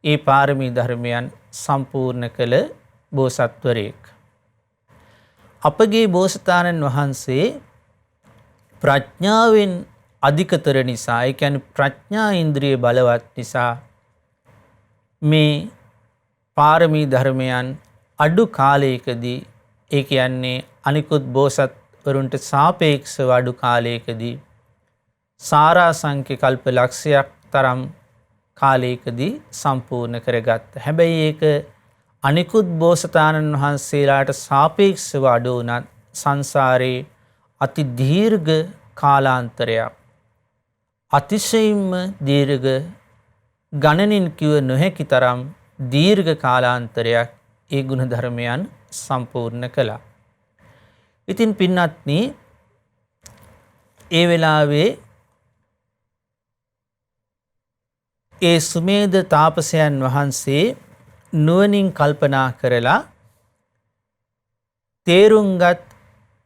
ඒ පාරමී ධර්මයන් සම්පූර්ණ කළ බෝසත්වරයෙක්. අපගේ බෝසතාණන් වහන්සේ ප්‍රඥාවෙන් අධිකතර නිසා ඒ කියන්නේ ප්‍රඥා ඉන්ද්‍රිය බලවත් නිසා මේ පාරමී ධර්මයන් අඩු කාලයකදී ඒ කියන්නේ අනිකුත් බෝසත්වරුන්ට සාපේක්ෂව අඩු කාලයකදී සාරාසංඛ්‍ය කල්ප ලක්ෂයක් තරම් කාලයකදී සම්පූර්ණ කරගත්තා. හැබැයි ඒක අනිකුත් බෝසතාණන් වහන්සේලාට සාපේක්ෂව අඩු වුණත් සංසාරේ අති දීර්ඝ කාලාන්තරයක් අතිශයින්ම දීර්ඝ ගණනින් කිව නොහැකි තරම් දීර්ඝ කාලාන්තරයක් ඒ ගුණ ධර්මයන් සම්පූර්ණ කළා. ඉතින් පින්වත්නි ඒ වෙලාවේ ඒ සුමේද තාපසයන් වහන්සේ නුවණින් කල්පනා කරලා තේරුම්ගත්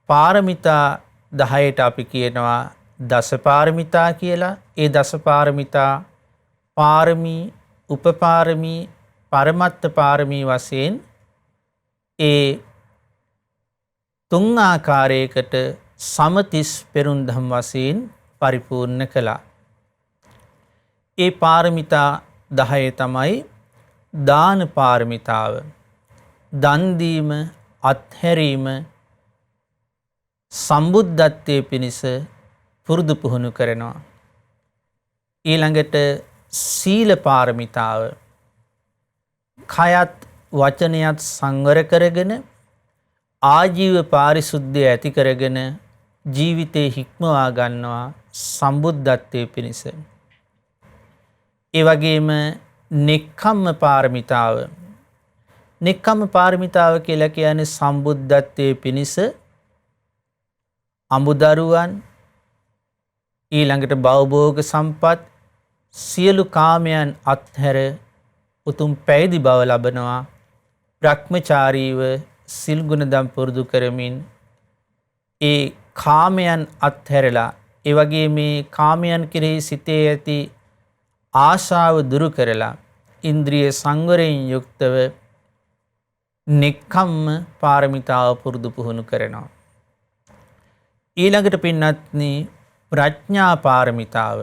පාරමිතා 10ට අපි කියනවා දස පාරමිතා කියලා. ඒ දස පාරමිතා පාරමී, උපපාරමී, පරමත්ත පාරමී වශයෙන් ඒ තුන් ආකාරයකට සමතිස් පෙරුම්දම් වශයෙන් පරිපූර්ණ කළා. ඒ පාරමිතා 10 තමයි දාන පාරමිතාව. දන් දීම, අත්හැරීම, සම්බුද්ධත්වයේ පිණිස පුරුදු පුහුණු කරනවා. ඊළඟට සීල පාරමිතාව. කයත් වචනයත් සංවර කරගෙන ආජීව පාරිශුද්ධිය ඇති කරගෙන ජීවිතේ හික්මවා ගන්නවා සම්බුද්ධත්වයේ පිණිස. ඒ වගේම නෙක්ඛම්ම පාරමිතාව. නෙක්ඛම්ම පාරමිතාව කියලා කියන්නේ සම්බුද්ධත්වයේ පිණිස අමුදරුවන්, ඊළඟට භවභෝග සම්පත්, සියලු කාමයන් අත්හැර උතුම් පැවිදි බව ලබනවා. බ්‍රහ්මචාරීව සිල් ගුණ දම් පුරුදු කරමින් ඒ කාමයන් අත්හැරලා, ඒ වගේ මේ කාමයන් කෙරෙහි සිතේ ඇති ආශාව දුරු කරලා ඉන්ද්‍රිය සංවරයෙන් යුක්තව නෙක්ඛම්ම පාරමිතාව පුරුදු පුහුණු කරනවා. ඊළඟට පින්වත්නි ප්‍රඥා පාරමිතාව.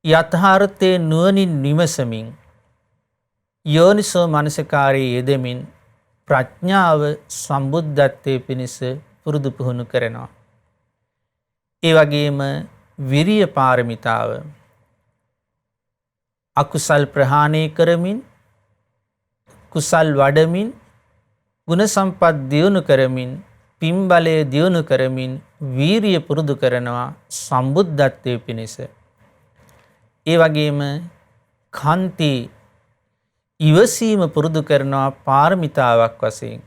යථාර්ථයේ නුවණින් විමසමින් යෝනිසෝ මනසිකාරයේ යෙදෙමින් ප්‍රඥාව සම්බුද්ධත්වයේ පිණිස පුරුදු පුහුණු කරනවා. ඒ වගේම විරිය පාරමිතාව. අකුසල් ප්‍රහාණය කරමින්, කුසල් වඩමින්, ගුණ සම්පත් දියුණු කරමින්, පින් බලය දියුණු කරමින් වීරිය පුරුදු කරනවා සම්බුද්ධත්වයේ පිණිස. ඒ වගේම කාන්ති ඉවසීම පුරුදු කරනවා පාරමිතාවක් වශයෙන්.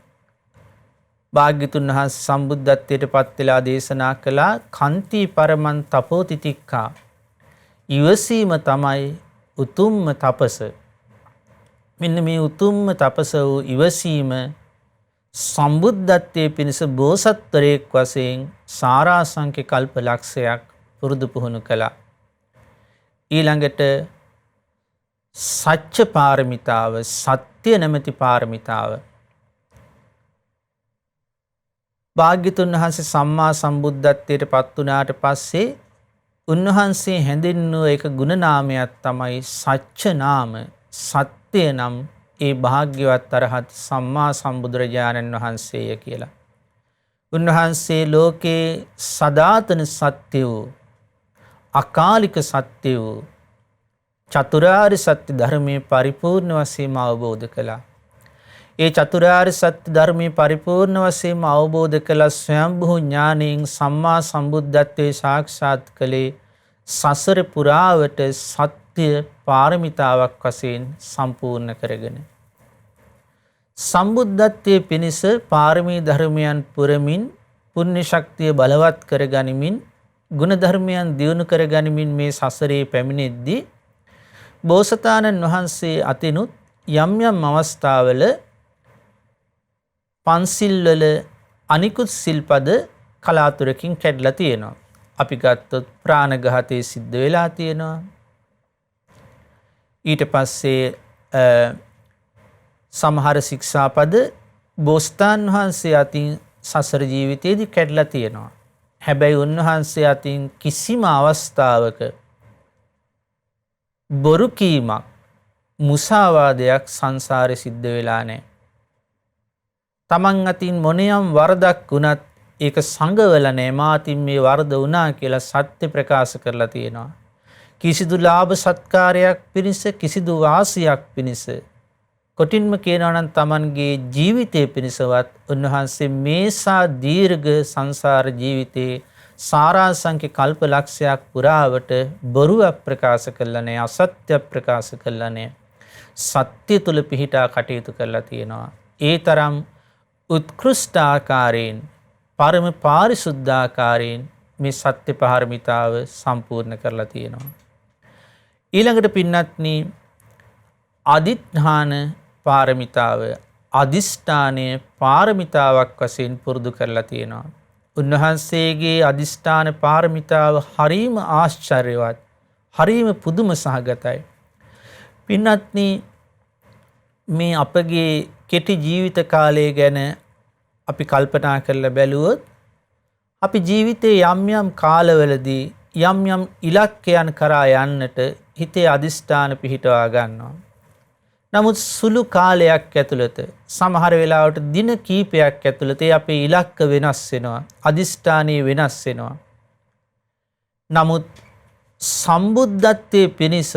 භාග්‍යතුන් වහන්සේ සම්බුද්ධත්වයට පත් වෙලා දේශනා කළා කාන්ති පරමං තපෝතිතික්ඛා. ඉවසීම තමයි උතුම්ම තපස. මෙන්න මේ උතුම්ම තපස වූ ඉවසීම සම්බුද්ධත්වයේ පිණිස බෝසත්වරයෙක් වශයෙන් සාරාංශක කල්ප ලක්ෂයක් පුරුදු පුහුණු කළා. ඊළඟට සත්‍ය පාරමිතාව, සත්‍ය නැමැති පාරමිතාව. භාග්‍යතුන් වහන්සේ සම්මා සම්බුද්ධත්වයට පත් වුණාට පස්සේ උන්වහන්සේ හැඳින්වූ එක ගුණ නාමයක් තමයි සත්‍ය නාම. සත්‍ය නම් ඒ භාග්‍යවත් අරහත් සම්මා සම්බුදුරජාණන් වහන්සේය කියලා. උන්වහන්සේ ලෝකේ සදාතන සත්‍ය වූ, අකාලික සත්‍ය වූ චතුරාර්ය සත්‍ය ධර්මයේ පරිපූර්ණ වශයෙන්ම අවබෝධ කළා. ඒ චතුරාර්ය සත්‍ය ධර්මයේ පරිපූර්ණ වශයෙන්ම අවබෝධ කළ ස්වයංභූ ඥාණයෙන් සම්මා සම්බුද්ධත්වයේ සාක්ෂාත් කළේ සසර පුරාවට සත්‍ය පාරමිතාවක් වශයෙන් සම්පූර්ණ කරගෙන. සම්බුද්ධත්වයේ පිණිස පාරමී ධර්මයන් පුරමින්, පුණ්‍ය ශක්තිය බලවත් කරගනිමින්, ගුණ ධර්මයන් දියුණු කරගනිමින් මේ සසරේ පැමිණෙද්දී බෝසතාණන් වහන්සේ අතිනුත් යම් යම් අවස්ථාවල පන්සිල් වල අනිකුත් සිල්පද කලාතුරකින් කැඩලා තියෙනවා. අපි ගත්තොත් ප්‍රාණඝාතයේ සිද්ධ වෙලා තියෙනවා. ඊට පස්සේ සමහර ශික්ෂාපද බෝසතාණන් වහන්සේ අතින් සසර ජීවිතයේදී කැඩලා තියෙනවා. හැබැයි උන්වහන්සේ අතින් කිසිම අවස්ථාවක බොරු කීමක්, මුසාවාදයක් සංසාරේ සිද්ධ වෙලා නැහැ. තමන් අතින් මොනියම් වරදක් වුණත් ඒක සංගවලා නැහැ. මාතින් මේ වරද වුණා කියලා සත්‍ය ප්‍රකාශ කරලා තියෙනවා. කිසිදු ලාභ සත්කාරයක් පිණිස, කිසිදු වාසියක් පිණිස, කොටින්ම කියනවා නම් තමන්ගේ ජීවිතය පිණිසවත් උන්වහන්සේ මේසා දීර්ඝ සංසාර ජීවිතේ සාරාංශක කල්ප ලක්ෂයක් පුරාවට බොරුවක් ප්‍රකාශ කළා නැහැ, අසත්‍ය ප්‍රකාශ කළා නැහැ. සත්‍ය තුල පිහිටා කටයුතු කරලා තියෙනවා. ඒ තරම් උත්කෘෂ්ඨාකාරයෙන් පරම පාරිශුද්ධාකාරයෙන් මේ සත්‍ය පාරමිතාව සම්පූර්ණ කරලා තියෙනවා. ඊළඟට පින්නත්නි අදිඨාන පාරමිතාව අදිෂ්ඨානය පාරමිතාවක් වශයෙන් පුරුදු කරලා තියෙනවා. උන්වහන්සේගේ අදිෂ්ඨාන පාරමිතාව හරීම ආශ්චර්යවත්, හරීම පුදුම සහගතයි. පින්නත්නි මේ අපගේ කෙටි ජීවිත කාලය ගැන අපි කල්පනා කරලා බැලුවොත් අපි ජීවිතයේ යම් යම් කාලවලදී යම් යම් ඉලක්කයන් කරා යන්නට හිතේ අදිෂ්ඨාන පිහිටවා ගන්නවා. නමුත් සුළු කාලයක් ඇතුළත සමහර වෙලාවට දින කීපයක් ඇතුළත අපේ ඉලක්ක වෙනස් වෙනවා, අදිෂ්ඨානීය වෙනස් වෙනවා. නමුත් සම්බුද්ධත්වයේ පිණිස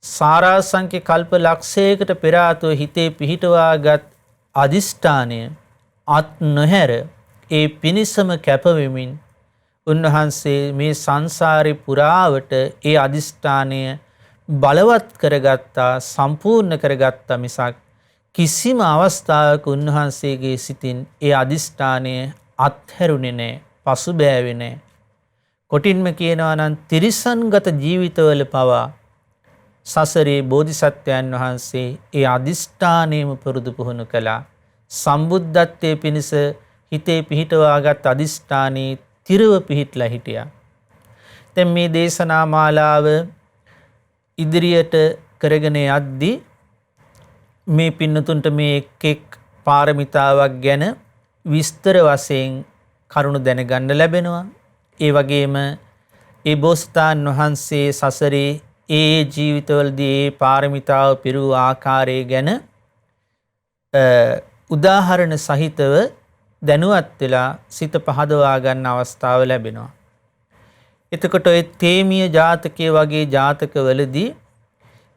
සාරාංශක කල්ප ලක්ෂයකට පෙර ආතෝ හිතේ පිහිටවාගත් අදිෂ්ඨානය අත් නොහැර ඒ පිණිසම කැපවෙමින් උන්වහන්සේ මේ සංසාරේ පුරාවට ඒ අදිෂ්ඨානය බලවත් කරගත්තා, සම්පූර්ණ කරගත්තා මිසක් කිසිම අවස්ථාවක උන්වහන්සේගේ සිතින් ඒ අදිෂ්ඨානය අත්හැරුණේ නැහැ, පසුබෑවේ නැහැ. කොටින්ම කියනවා නම් තිරිසන්ගත ජීවිතවල පවා සසරේ බෝධිසත්වයන් වහන්සේ ඒ අදිෂ්ඨානයම පුරුදු පුහුණු කළා. සම්බුද්ධත්වයේ පිණිස හිතේ පිහිටවාගත් අදිෂ්ඨානී තිරව පිහිටලා හිටියා. දැන් මේ දේශනා මාලාව ඉදිරියට කරගෙන යද්දී මේ පින්නතුන්ට මේ එක් එක් පාරමිතාවක් ගැන විස්තර වශයෙන් කරුණු දැනගන්න ලැබෙනවා. ඒ වගේම ඒ බෝසතාණන් වහන්සේ සසරේ ඒ ජීවිතවලදී ඒ පාරමිතාව පිරූ ආකාරය ගැන උදාහරණ සහිතව දැනුවත් වෙලා සිත පහදවා ගන්න අවස්ථාව ලැබෙනවා. එතකොට ඒ තේමීය ජාතකයේ වගේ ජාතකවලදී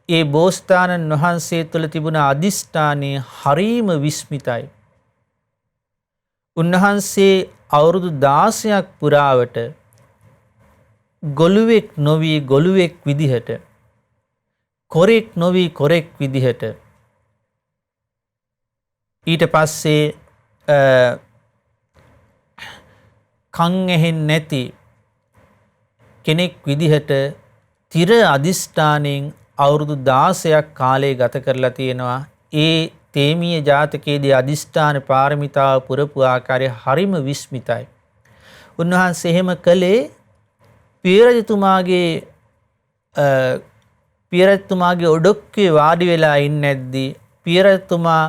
ඒ බෝසතාණන් වහන්සේ තුළ තිබුණ අදිෂ්ඨානය හරීම විස්මිතයි. උන්වහන්සේ අවුරුදු 16ක් පුරාවට ගොළුවෙක් නොවි ගොළුවෙක් විදිහට, කොරෙක් නොවි කොරෙක් විදිහට, ඊට පස්සේ කන් ඇහෙන්නේ නැති කෙනෙක් විදිහට තිර අදිෂ්ඨානයෙන් අවුරුදු 16ක් කාලය ගත කරලා තියෙනවා. ඒ තේමීය ජාතකයේදී අදිෂ්ඨාන පාරමිතාව පුරපු ආකාරය හරිම විස්මිතයි. උන්වහන්සේ එහෙම කළේ පියරජතුමාගේ ඔඩොක්කේ වාඩි වෙලා ඉන්නේ නැද්දී පියරජතුමා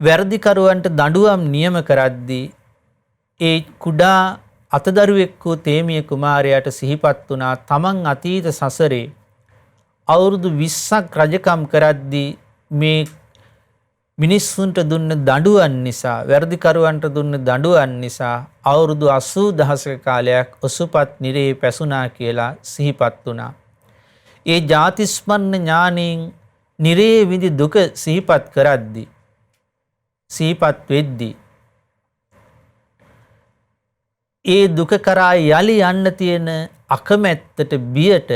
වැරදිකරුවන්ට දඬුවම් නියම කරද්දී ඒ කුඩා අතදරුවෙක් වූ තේමීය කුමාරයාට සිහිපත් වුණා තමන් අතීත සසරේ අවුරුදු 20ක් රජකම් කරද්දී මේ මිනිස්සුන්ට දුන්න දඬුවම් නිසා, වැරදිකරුවන්ට දුන්න දඬුවම් නිසා අවුරුදු 80000ක කාලයක් ඔසුපත් නිරේ පැසුණා කියලා සිහිපත් වුණා. ඒ ජාතිස්මරණ ඥාණයෙන් නිරේ විඳි දුක සිහිපත් කරද්දී, සිහිපත් වෙද්දී ඒ දුක කරා යලි යන්න තියෙන අකමැත්තට, බියට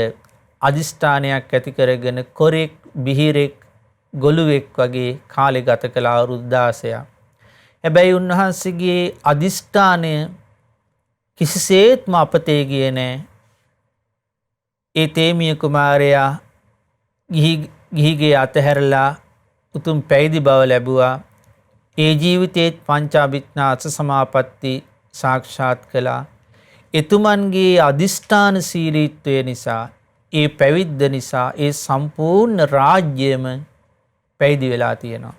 අදිෂ්ඨානයක් ඇති කරගෙන කොරෙක්, බිහිරෙක්, ගොළුවෙක් වගේ කාලේ ගත කළ අවුරුදු 16ක්. හැබැයි උන්වහන්සේගේ අදිෂ්ඨානය කිසිසේත්ම අපතේ ගියේ නැහැ. ඒ තේමීය කුමාරයා ගිහිගේ අතහැරලා උතුම් පැවිදි බව ලැබුවා. ඒ ජීවිතයේ පංචාභිඥා අස සමාපatti සාක්ෂාත් කළා. එතුමන්ගේ අදිෂ්ඨාන සීලීත්වය නිසා, ඒ පැවිද්ද නිසා ඒ සම්පූර්ණ රාජ්‍යයම පැවිදි වෙලා තියෙනවා.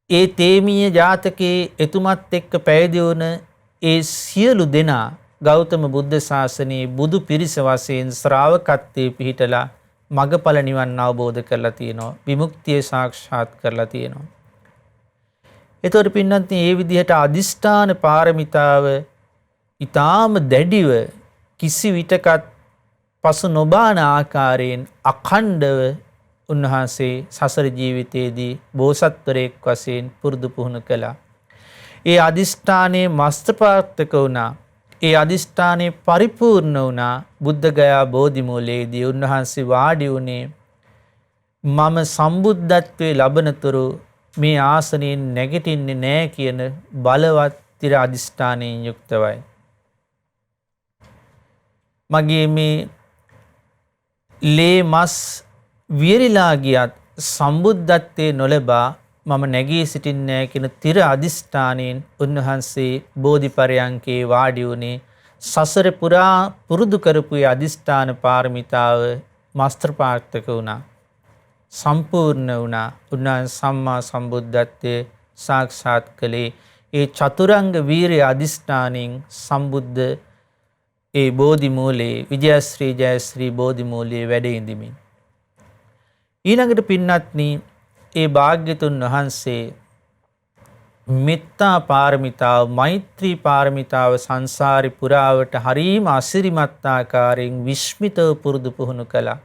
ඒ තේමීය ජාතකයේ එතුමත් එක්ක පැවිදි වුණ ඒ සියලු දෙනා ගෞතම බුද්ධ ශාසනයේ බුදු පිරිස වශයෙන් ශ්‍රාවකත්වයේ පිහිටලා මගඵල නිවන් අවබෝධ කරලා තියෙනවා. විමුක්තිය සාක්ෂාත් කරලා තියෙනවා. එතකොට පින්නන්ති මේ විදිහට අදිෂ්ඨාන පාරමිතාව ඊටාම දැඩිව කිසි විටකත් පසු නොබාන ආකාරයෙන් අඛණ්ඩව උන්වහන්සේ සසර ජීවිතයේදී බෝසත්වරයෙක් වශයෙන් පුරුදු පුහුණු කළා. ඒ අදිෂ්ඨානයේ මස්තපාර්ථක වුණා. ඒ අදිෂ්ඨානයේ පරිපූර්ණ වුණා. බුද්ධගයා බෝධි මූලයේදී උන්වහන්සේ වාඩි වුණේ මම සම්බුද්ධත්වයේ ලබනතුරු මේ ආසනයෙන් නැගිටින්නේ නැහැ කියන බලවත් තිර අධිෂ්ඨානයෙන් යුක්තවයි. මගේ මේ ලේ මස් වියරිලා ගියත් සම්බුද්ධත්වයේ නොලබා මම නැගී සිටින්නේ නැහැ කියන තිර අධිෂ්ඨානයෙන් උන්වහන්සේ බෝධි පරයන්කේ වාඩි වුණේ. සසර පුරා පුරුදු කරපු අධිෂ්ඨාන පාරමිතාව මාස්ත්‍රපාර්ථක වුණා. සම්පූර්ණ වුණා. උන්වහන්සේ සම්මා සම්බුද්ධත්වයේ සාක්ෂාත් කළේ ඒ චතුරංග වීරිය අධිෂ්ඨානෙන් සම්බුද්ධ ඒ බෝධි මූලයේ විජයශ්‍රී ජයශ්‍රී බෝධි මූලයේ වැඩ ඉඳිමින්. ඊළඟට පින්වත්නි ඒ භාග්‍යතුන් වහන්සේ මෙත්තා පාරමිතාව මෛත්‍රී පාරමිතාව සංසාරි පුරාවට හරීම අසිරිමත් ආකාරයෙන් විස්මිතව පුරුදු පුහුණු කළා.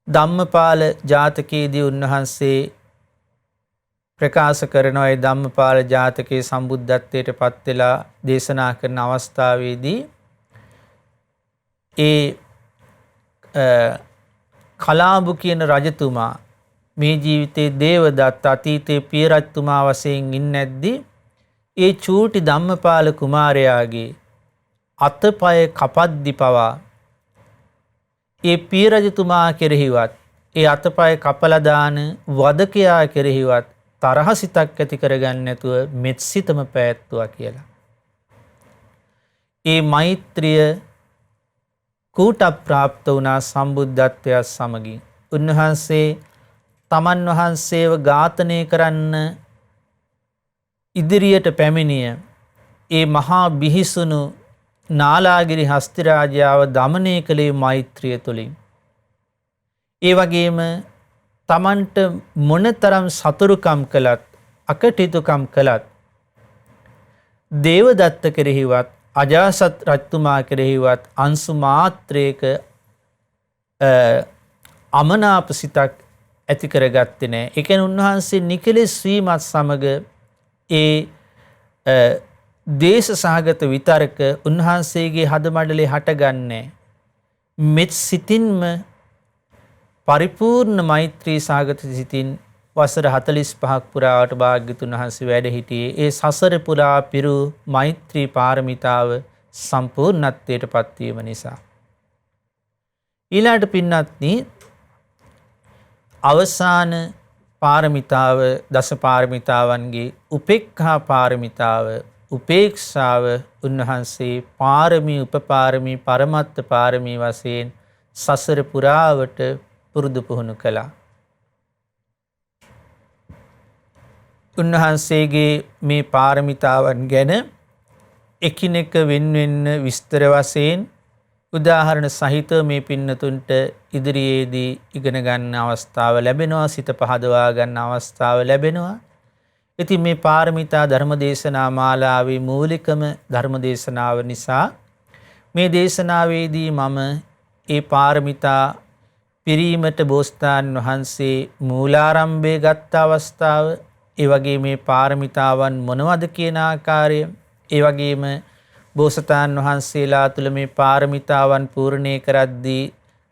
ධම්මපාල ජාතකයේදී උන්වහන්සේ ප්‍රකාශ කරනවා ඒ ධම්මපාල ජාතකයේ සම්බුද්ධත්වයට පත් වෙලා දේශනා කරන අවස්ථාවේදී ඒ කලාඹු කියන රජතුමා මේ ජීවිතයේ දේවදත්ත අතීතයේ පිය රජතුමා වශයෙන් ඉන්නේද්දී ඒ චූටි ධම්මපාල කුමාරයාගේ අතපය කපද්දි පවා ඒ පිය රජතුමා කෙරෙහිවත් ඒ අතපය කපලා දාන වදකයා කෙරෙහිවත් තරහසිතක් ඇති කරගන්න නැතුව මෙත්සිතම පැවැත්තුවා කියලා. ඒ මෛත්‍රිය කූට ප්‍රාප්ත වුණා සම්බුද්ධත්වය සමගින්. උන්වහන්සේ තමන් වහන්සේව ඝාතනය කරන්න ඉදිරියට පැමිණිය ඒ මහා බිහිසුණු නාලාගිරි හස්තිරාජාව දමනය කළේ මෛත්‍රිය තුළින්. ඒ වගේම තමන්ට මොනතරම් සතුරුකම් කළත් අකටයුතුකම් කළත් දේවදත්ත කෙරෙහිවත් අජාසත් රජතුමා කෙරෙහිවත් අංශු මාත්‍රයක අමනාප සිතක් ඇති කරගත්තේ නැහැ. ඒ කියන්නේ උන්වහන්සේ නිකලෙස් වීමත් සමග ඒ දේශ සහගත විතරක උන්වහන්සේගේ හදමඩලේ හටගන්නේ මෙත් සිතින්ම පරිපූර්ණ මෛත්‍රී සහගත සිතින් වසර 45ක් පුරාවට භාග්‍යතුන් වහන්සේ වැඩ සිටියේ ඒ සසර පුරා පිරු මෛත්‍රී පාරමිතාව සම්පූර්ණත්වයට පත්වීම නිසා. ඊළාට පින්නත්නි අවසාන පාරමිතාව දස පාරමිතාවන්ගේ උපේක්ඛා පාරමිතාව උපේක්ෂාව උන්වහන්සේ පාරමී උපපාරමී පරමත්ත පාරමී වශයෙන් සසර පුරාවට පුරුදු පුහුණු කළා. උන්වහන්සේගේ මේ පාරමිතාවන් ගැන එකිනෙක වෙන්වෙන්න විස්තර වශයෙන් උදාහරණ සහිතව මේ පින්නතුන්ට ඉදිරියේදී ඉගෙන ගන්න අවස්ථාව ලැබෙනවා. සිත පහදවා ගන්න අවස්ථාව ලැබෙනවා. ඉතින් මේ පාරමිතා ධර්මදේශනා මාලාවේ මූලිකම ධර්මදේශනාව නිසා මේ දේශනාවේදී මම ඒ පාරමිතා පිරීමට බෝසතාණන් වහන්සේ මූලාරම්භය ගත්ත අවස්ථාව, ඒ වගේ මේ පාරමිතාවන් මොනවද කියන ආකාරය, ඒ වගේම බෝසතාණන් වහන්සේලා තුළ මේ පාරමිතාවන් පූර්ණේ කරද්දී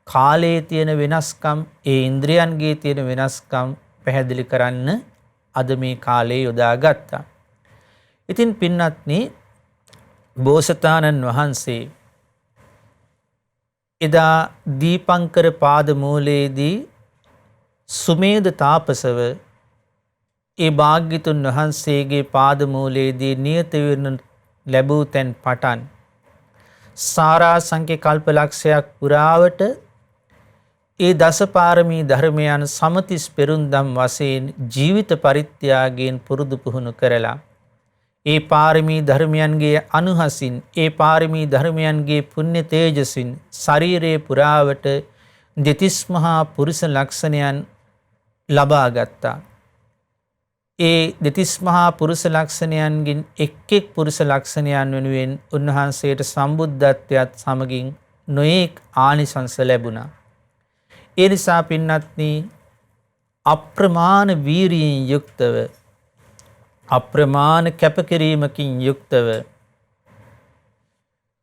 කාලයේ තියෙන වෙනස්කම්, ඒ ඉන්ද්‍රියන්ගේ තියෙන වෙනස්කම් පැහැදිලි කරන්න අද මේ කාලේ යොදා ගත්තා. ඉතින් පින්වත්නි බෝසතාණන් වහන්සේ එදා දීපංකර පාද මූලයේදී සුමේද තාපසව ඒ භාග්‍යතුන් වහන්සේගේ පාද මූලයේදී නියත වෙන ලැබූ තැන් පටන් සාරාංශක කල්පලක්ෂයක් පුරාවට ඒ දසපාරමී ධර්මයන් සමතිස් පෙරුම්දම් වශයෙන් ජීවිත පරිත්‍යාගයෙන් පුරුදු පුහුණු කරලා ඒ පාරමී ධර්මයන්ගේ අනුහසින් ඒ පාරමී ධර්මයන්ගේ පුණ්‍ය තේජසින් ශරීරයේ පුරාවට දෙතිස් මහා පුරුෂ ලක්ෂණයන් ලබා ගත්තා. ඒ දෙතිස් මහා පුරුෂ ලක්ෂණයන්ගෙන් එක් එක් පුරුෂ ලක්ෂණයන් වෙනුවෙන් උන්වහන්සේට සම්බුද්ධත්වයට සමගින් නොඑක් ආනිසංස ලැබුණා. ඒ නිසා පින්වත්නි අප්‍රමාණ වීරියෙන් යුක්තව අප්‍රමාණ කැපකිරීමකින් යුක්තව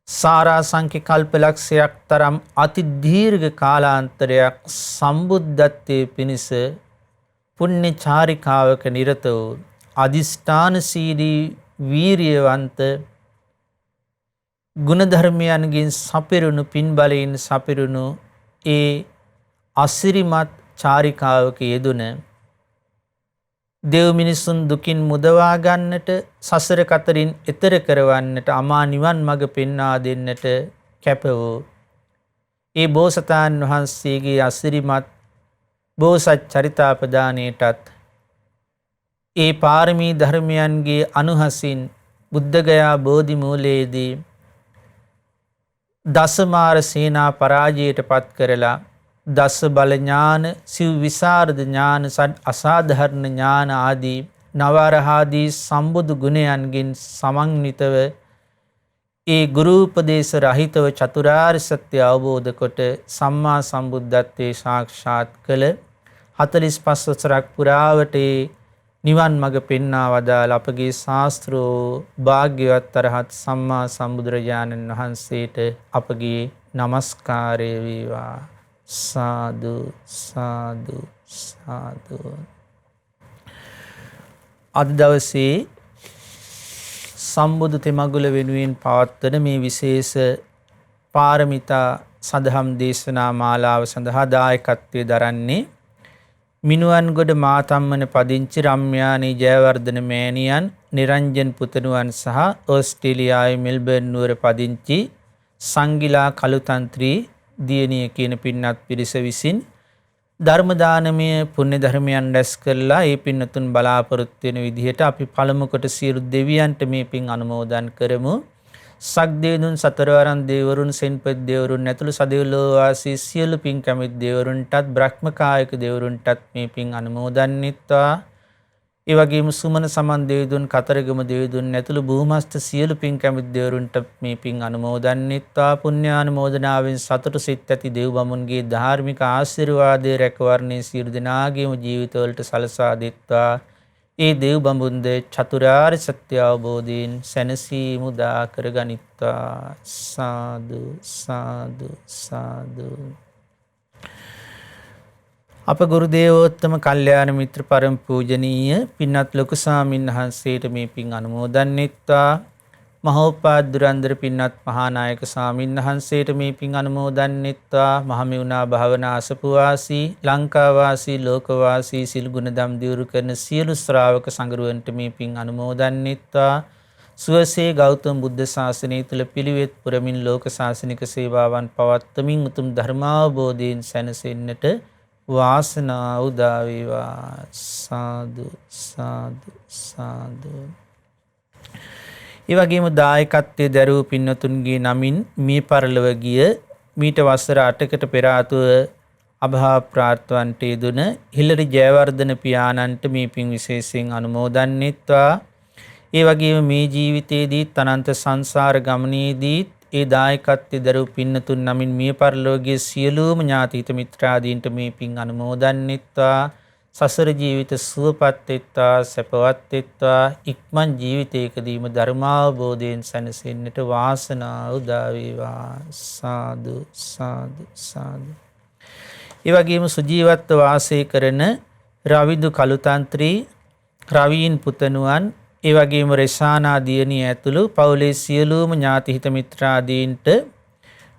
සාරාංශක කල්පලක්ෂයක් තරම් අති දීර්ඝ කාලාන්තරයක් සම්බුද්ධත්වයේ පිණිස පුණ්‍ය චාරිකාවක නිරත වූ අදිෂ්ඨානශීලී වීරියවන්ත ගුණධර්මයන්ගෙන් සපිරුණු පින්බලයෙන් සපිරුණු ඒ අසිරිමත් චාරිකාවක යෙදුන දෙව් මිනිසුන් දුකින් මුදවා ගන්නට සසර කතරින් එතර කරවන්නට අමා නිවන් මඟ පෙන්වා දෙන්නට කැප වූ ඒ බෝසතාණන් වහන්සේගේ අසිරිමත් බෝසත් චරිතාපදානයටත් ඒ පාරමී ධර්මයන්ගේ අනුහසින් බුද්ධගයා බෝධි මූලයේදී දසමාර සේනා පරාජයට පත් කරලා දස බල ඥාන, සිව් විසරද ඥාන, අසාධාරණ ඥාන ආදී නවරහාදී සම්බුදු ගුණයන්ගෙන් සමන්විතව ඒ ගුරු උපදේශ රහිතව චතුරාර්ය සත්‍ය අවබෝධ කොට සම්මා සම්බුද්ධත්වයේ සාක්ෂාත් කළ 45 වසරක් පුරාවට නිවන් මඟ පෙන්වා වදාළ අපගේ ශාස්ත්‍රෝ භාග්‍යවත් අරහත් සම්මා සම්බුදුරජාණන් වහන්සේට අපගේ নমස්කාරය වේවා. සාදු සාදු සාදු. අද දවසේ සම්බුදු තෙමගුල වෙනුවෙන් පවත්වන මේ විශේෂ පාරමිතා සදහම් දේශනා මාලාව සඳහා දායකත්වයේ දරන්නේ මිනුවන්ගොඩ මාතම්මන පදිංචි රම්‍යානී ජයවර්ධන මෑණියන්, නිරංජන් පුතණුවන් සහ ඕස්ට්‍රේලියාවේ මෙල්බර්න් නුවර පදිංචි සංගිලා කළුතන්ත්‍රී දියණිය කියන පින්වත් පිරිස විසින් ධර්ම දානමය පුණ්‍ය ධර්මයන් රැස් කළා. ඒ පින්නතුන් බලාපොරොත්තු වෙන විදිහට අපි පළමු කොට සියලු දෙවියන්ට මේ පින් අනුමෝදන් කරමු. සක්දේවුන් සතරවරන් දේවරුන් සෙන්පත් දේවරුන් ඇතුළු සදෙව්ලෝ වාසී සියලු පින් කැමති දේවරුන්ටත් බ්‍රහ්මකායක දේවරුන්ටත් මේ පින් අනුමෝදන් වෙත්වා. ඒ වගේම සුමන සමන් දේවදුන් කතරගම දේවදුන් ඇතුළු භූමස්ත සියලු පින් කැමති දේවරුන්ට මේ පින් අනුමෝදන් වෙත්වා. පුණ්‍යානුමෝදනාවෙන් සතුට සිත් ඇති දේව බමුණුගේ ධාර්මික ආශිර්වාදයේ රැකවරණේ සියලු දෙනාගේම ජීවිතවලට සලසා දෙත්වා. ඒ දේව බඹුන්ද චතුරාර්ය සත්‍ය අවබෝධයෙන් සැනසීම උදා කරගනිත්වා. සාදු සාදු සාදු. අප ගුරු දේවෝත්තම කල්යාණ මිත්‍ර පරම පූජනීය පින්වත් ලොකු ස්වාමීන් වහන්සේට මේ පින් අනුමෝදන් වෙත්වා. මහෝපාද්දුරන්දර පින්වත් මහානායක ස්වාමීන් වහන්සේට මේ පින් අනුමෝදන් වෙත්වා. මහමෙවුනා භාවනා අසපුවාසී ලංකාවාසී ලෝකවාසී සිල් ගුණ දම් දියුරු කරන සියලු ශ්‍රාවක සංගරුවන්ට මේ පින් අනුමෝදන් වෙත්වා. සුවසේ ගෞතම බුද්ධ ශාසනය තුල පිළිවෙත් පුරමින් ලෝක ශාසනික සේවාවන් පවත්වමින් උතුම් ධර්මාවබෝධයෙන් සැනසෙන්නට වාසනාව උදා වේවා. සාදු සාදු සාදු. ඒ වගේම දායකත්වයේ දරූ පින්නතුන්ගේ නමින් මේ පරලොව ගිය මීට වසර 8කට පෙර ආතුව අභාව ප්‍රාර්ථවන්ට යෙදුන හිලරි ජයවර්ධන පියාණන්ට මේ පින් විශේෂයෙන් අනුමෝදන් වෙත්වා. ඒ වගේම මේ ජීවිතයේදී අනන්ත සංසාර ගමනේදී ඒ දායකත්වයේ දරූ පින්නතුන් නමින් මිය පරලෝකයේ සියලුම ඥාති හිත මිත්‍රාදීන්ට මේ පින් අනුමෝදන් වෙත්වා. සසර ජීවිත සුවපත් වෙත්වා, සැපවත් වෙත්වා. ඉක්මන් ජීවිතයකදීම ධර්මාවබෝධයෙන් සැනසෙන්නට වාසනාව උදා වේවා. සාදු සාදු සාදු. ඒ වගේම සුජීවත්ව වාසය කරන රවිදු කළුතන්ත්‍රී, රවීන් පුතණුවන්, ඒ වගේම රෙසානා දියණිය ඇතුළු පවුලේ සියලුම ඥාති හිත මිත්‍රාදීන්ට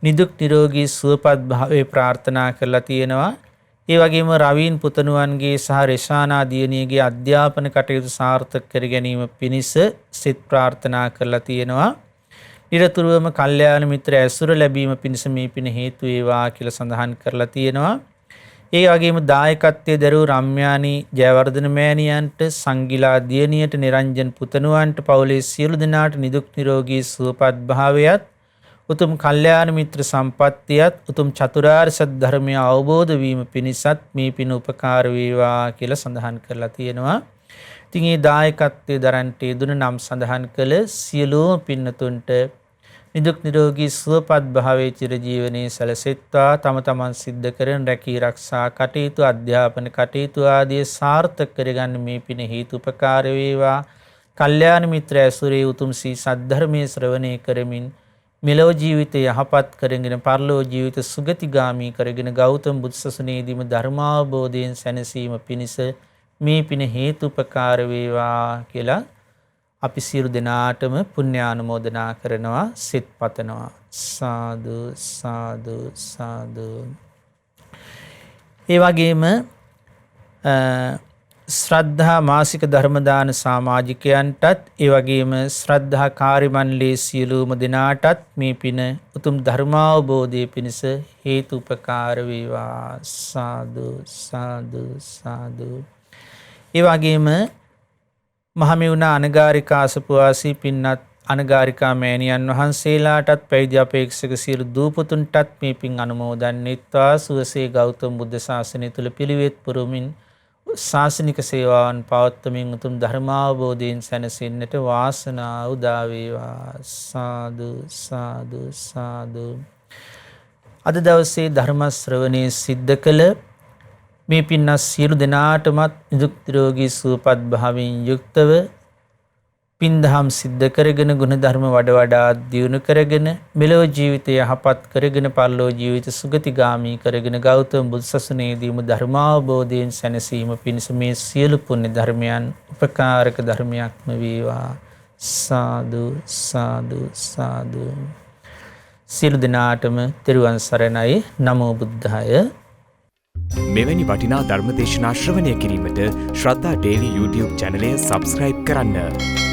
නිදුක් නිරෝගී සුවපත් භාවය ප්‍රාර්ථනා කරලා තියෙනවා. ඒ වගේම රවීන් පුතණුවන්ගේ සහ රෙසානා දියණියගේ අධ්‍යාපන කටයුතු සාර්ථක කර ගැනීම පිණිස සිත ප්‍රාර්ථනා කරලා තියෙනවා. නිරතුරුවම කල්යාණ මිත්‍ර ඇසුර ලැබීම පිණිස මේ පින හේතු වේවා කියලා සඳහන් කරලා තියෙනවා. ඒ වගේම දායකත්වයේ දරූ රම්‍යානී ජයවර්ධන මෑණියන්ට, සංගිලා දියණියට, නිරංජන් පුතණුවන්ට, පවුලේ සියලු දෙනාට නිදුක් නිරෝගී සුවපත් භාවයත්, උතුම් කල්යාණ මිත්‍ර සම්පත්තියත්, උතුම් චතුරාර්ය සත්‍ය ධර්මය අවබෝධ වීම පිණිසත් මේ පින උපකාර වේවා කියලා සඳහන් කරලා තියෙනවා. ඉතින් මේ දායකත්වයේ දරන්ට යෙදුන නම් සඳහන් කළ සියලුම පින්නතුන්ට නිදුක් නිරෝගී සුවපත් භාවයේ චිරජීවනයේ සැලසෙත්වා. තම තමන් සිද්ධ කරන රැකී ආරක්ෂා කටයුතු, අධ්‍යාපන කටයුතු ආදී සාර්ථක කරගන්න මේ පින හේතු උපකාර වේවා. කල්යාණ මිත්‍ර ඇසුරේ උතුම් සී සද්ධර්මයේ ශ්‍රවණය කරමින් මෙලොව ජීවිතය යහපත් කරගෙන පරලොව ජීවිත සුගතිගාමී කරගෙන ගෞතම බුදු සසුනේදීම ධර්මාවබෝධයෙන් සැනසීම පිණිස මේ පින හේතුපකාර වේවා කියලා අපි සියලු දෙනාටම පුණ්‍යානුමෝදනා කරනවා, සිත පතනවා. සාදු සාදු සාදු. ඒ වගේම ශ්‍රද්ධා මාසික ධර්ම දාන සමාජිකයන්ටත් ඒ වගේම ශ්‍රද්ධා කාර්ය මණ්ඩලයේ සියලුම දෙනාටත් මේ පින උතුම් ධර්මාවබෝධය පිණිස හේතුපකාර වේවා. සාදු සාදු සාදු. ඒ වගේම මහමෙවුනා අනගාരികා අසපුවාසී පින්වත් අනගාരികා මෑණියන් වහන්සේලාටත් පැවිදි අපේක්ෂක සියලු දූපතුන්ටත් මේ පින් අනුමෝදන් වෙත්වා. සුවසේ ගෞතම බුද්ධ ශාසනය තුල පිළිවෙත් පුරමින් ශාසනික සේවාවන් පවත්වමින් උතුම් ධර්මාවබෝධයෙන් සැනසෙන්නට වාසනාව උදා වේවා. සාදු සාදු සාදු. අද දවසේ ධර්ම ශ්‍රවණේ සිද්ධ කළ මේ පින්වත් සියලු දෙනාටමත් නිදුක් නිරෝගී සුවපත් භාවයෙන් යුක්තව පින්දහම් සිද්ධ කරගෙන ගුණ ධර්ම වඩා දියුණු කරගෙන මෙලොව ජීවිතය යහපත් කරගෙන පරලොව ජීවිත සුගතිගාමී කරගෙන ගෞතම බුදු සසුනේදීම ධර්මාවබෝධයෙන් සැනසීම පිණිස මේ සියලු පුණ්‍ය ධර්මයන් උපකාරක ධර්මයක්ම වේවා. සාදු සාදු සාදු. සියලු දෙනාටම තෙරුවන් සරණයි. නමෝ බුද්ධාය. මෙවැනි වටිනා ධර්ම දේශනා ශ්‍රවණය කිරීමට ශ්‍රද්ධා ඩේලි YouTube චැනලය සබස්ක්‍රයිබ් කරන්න.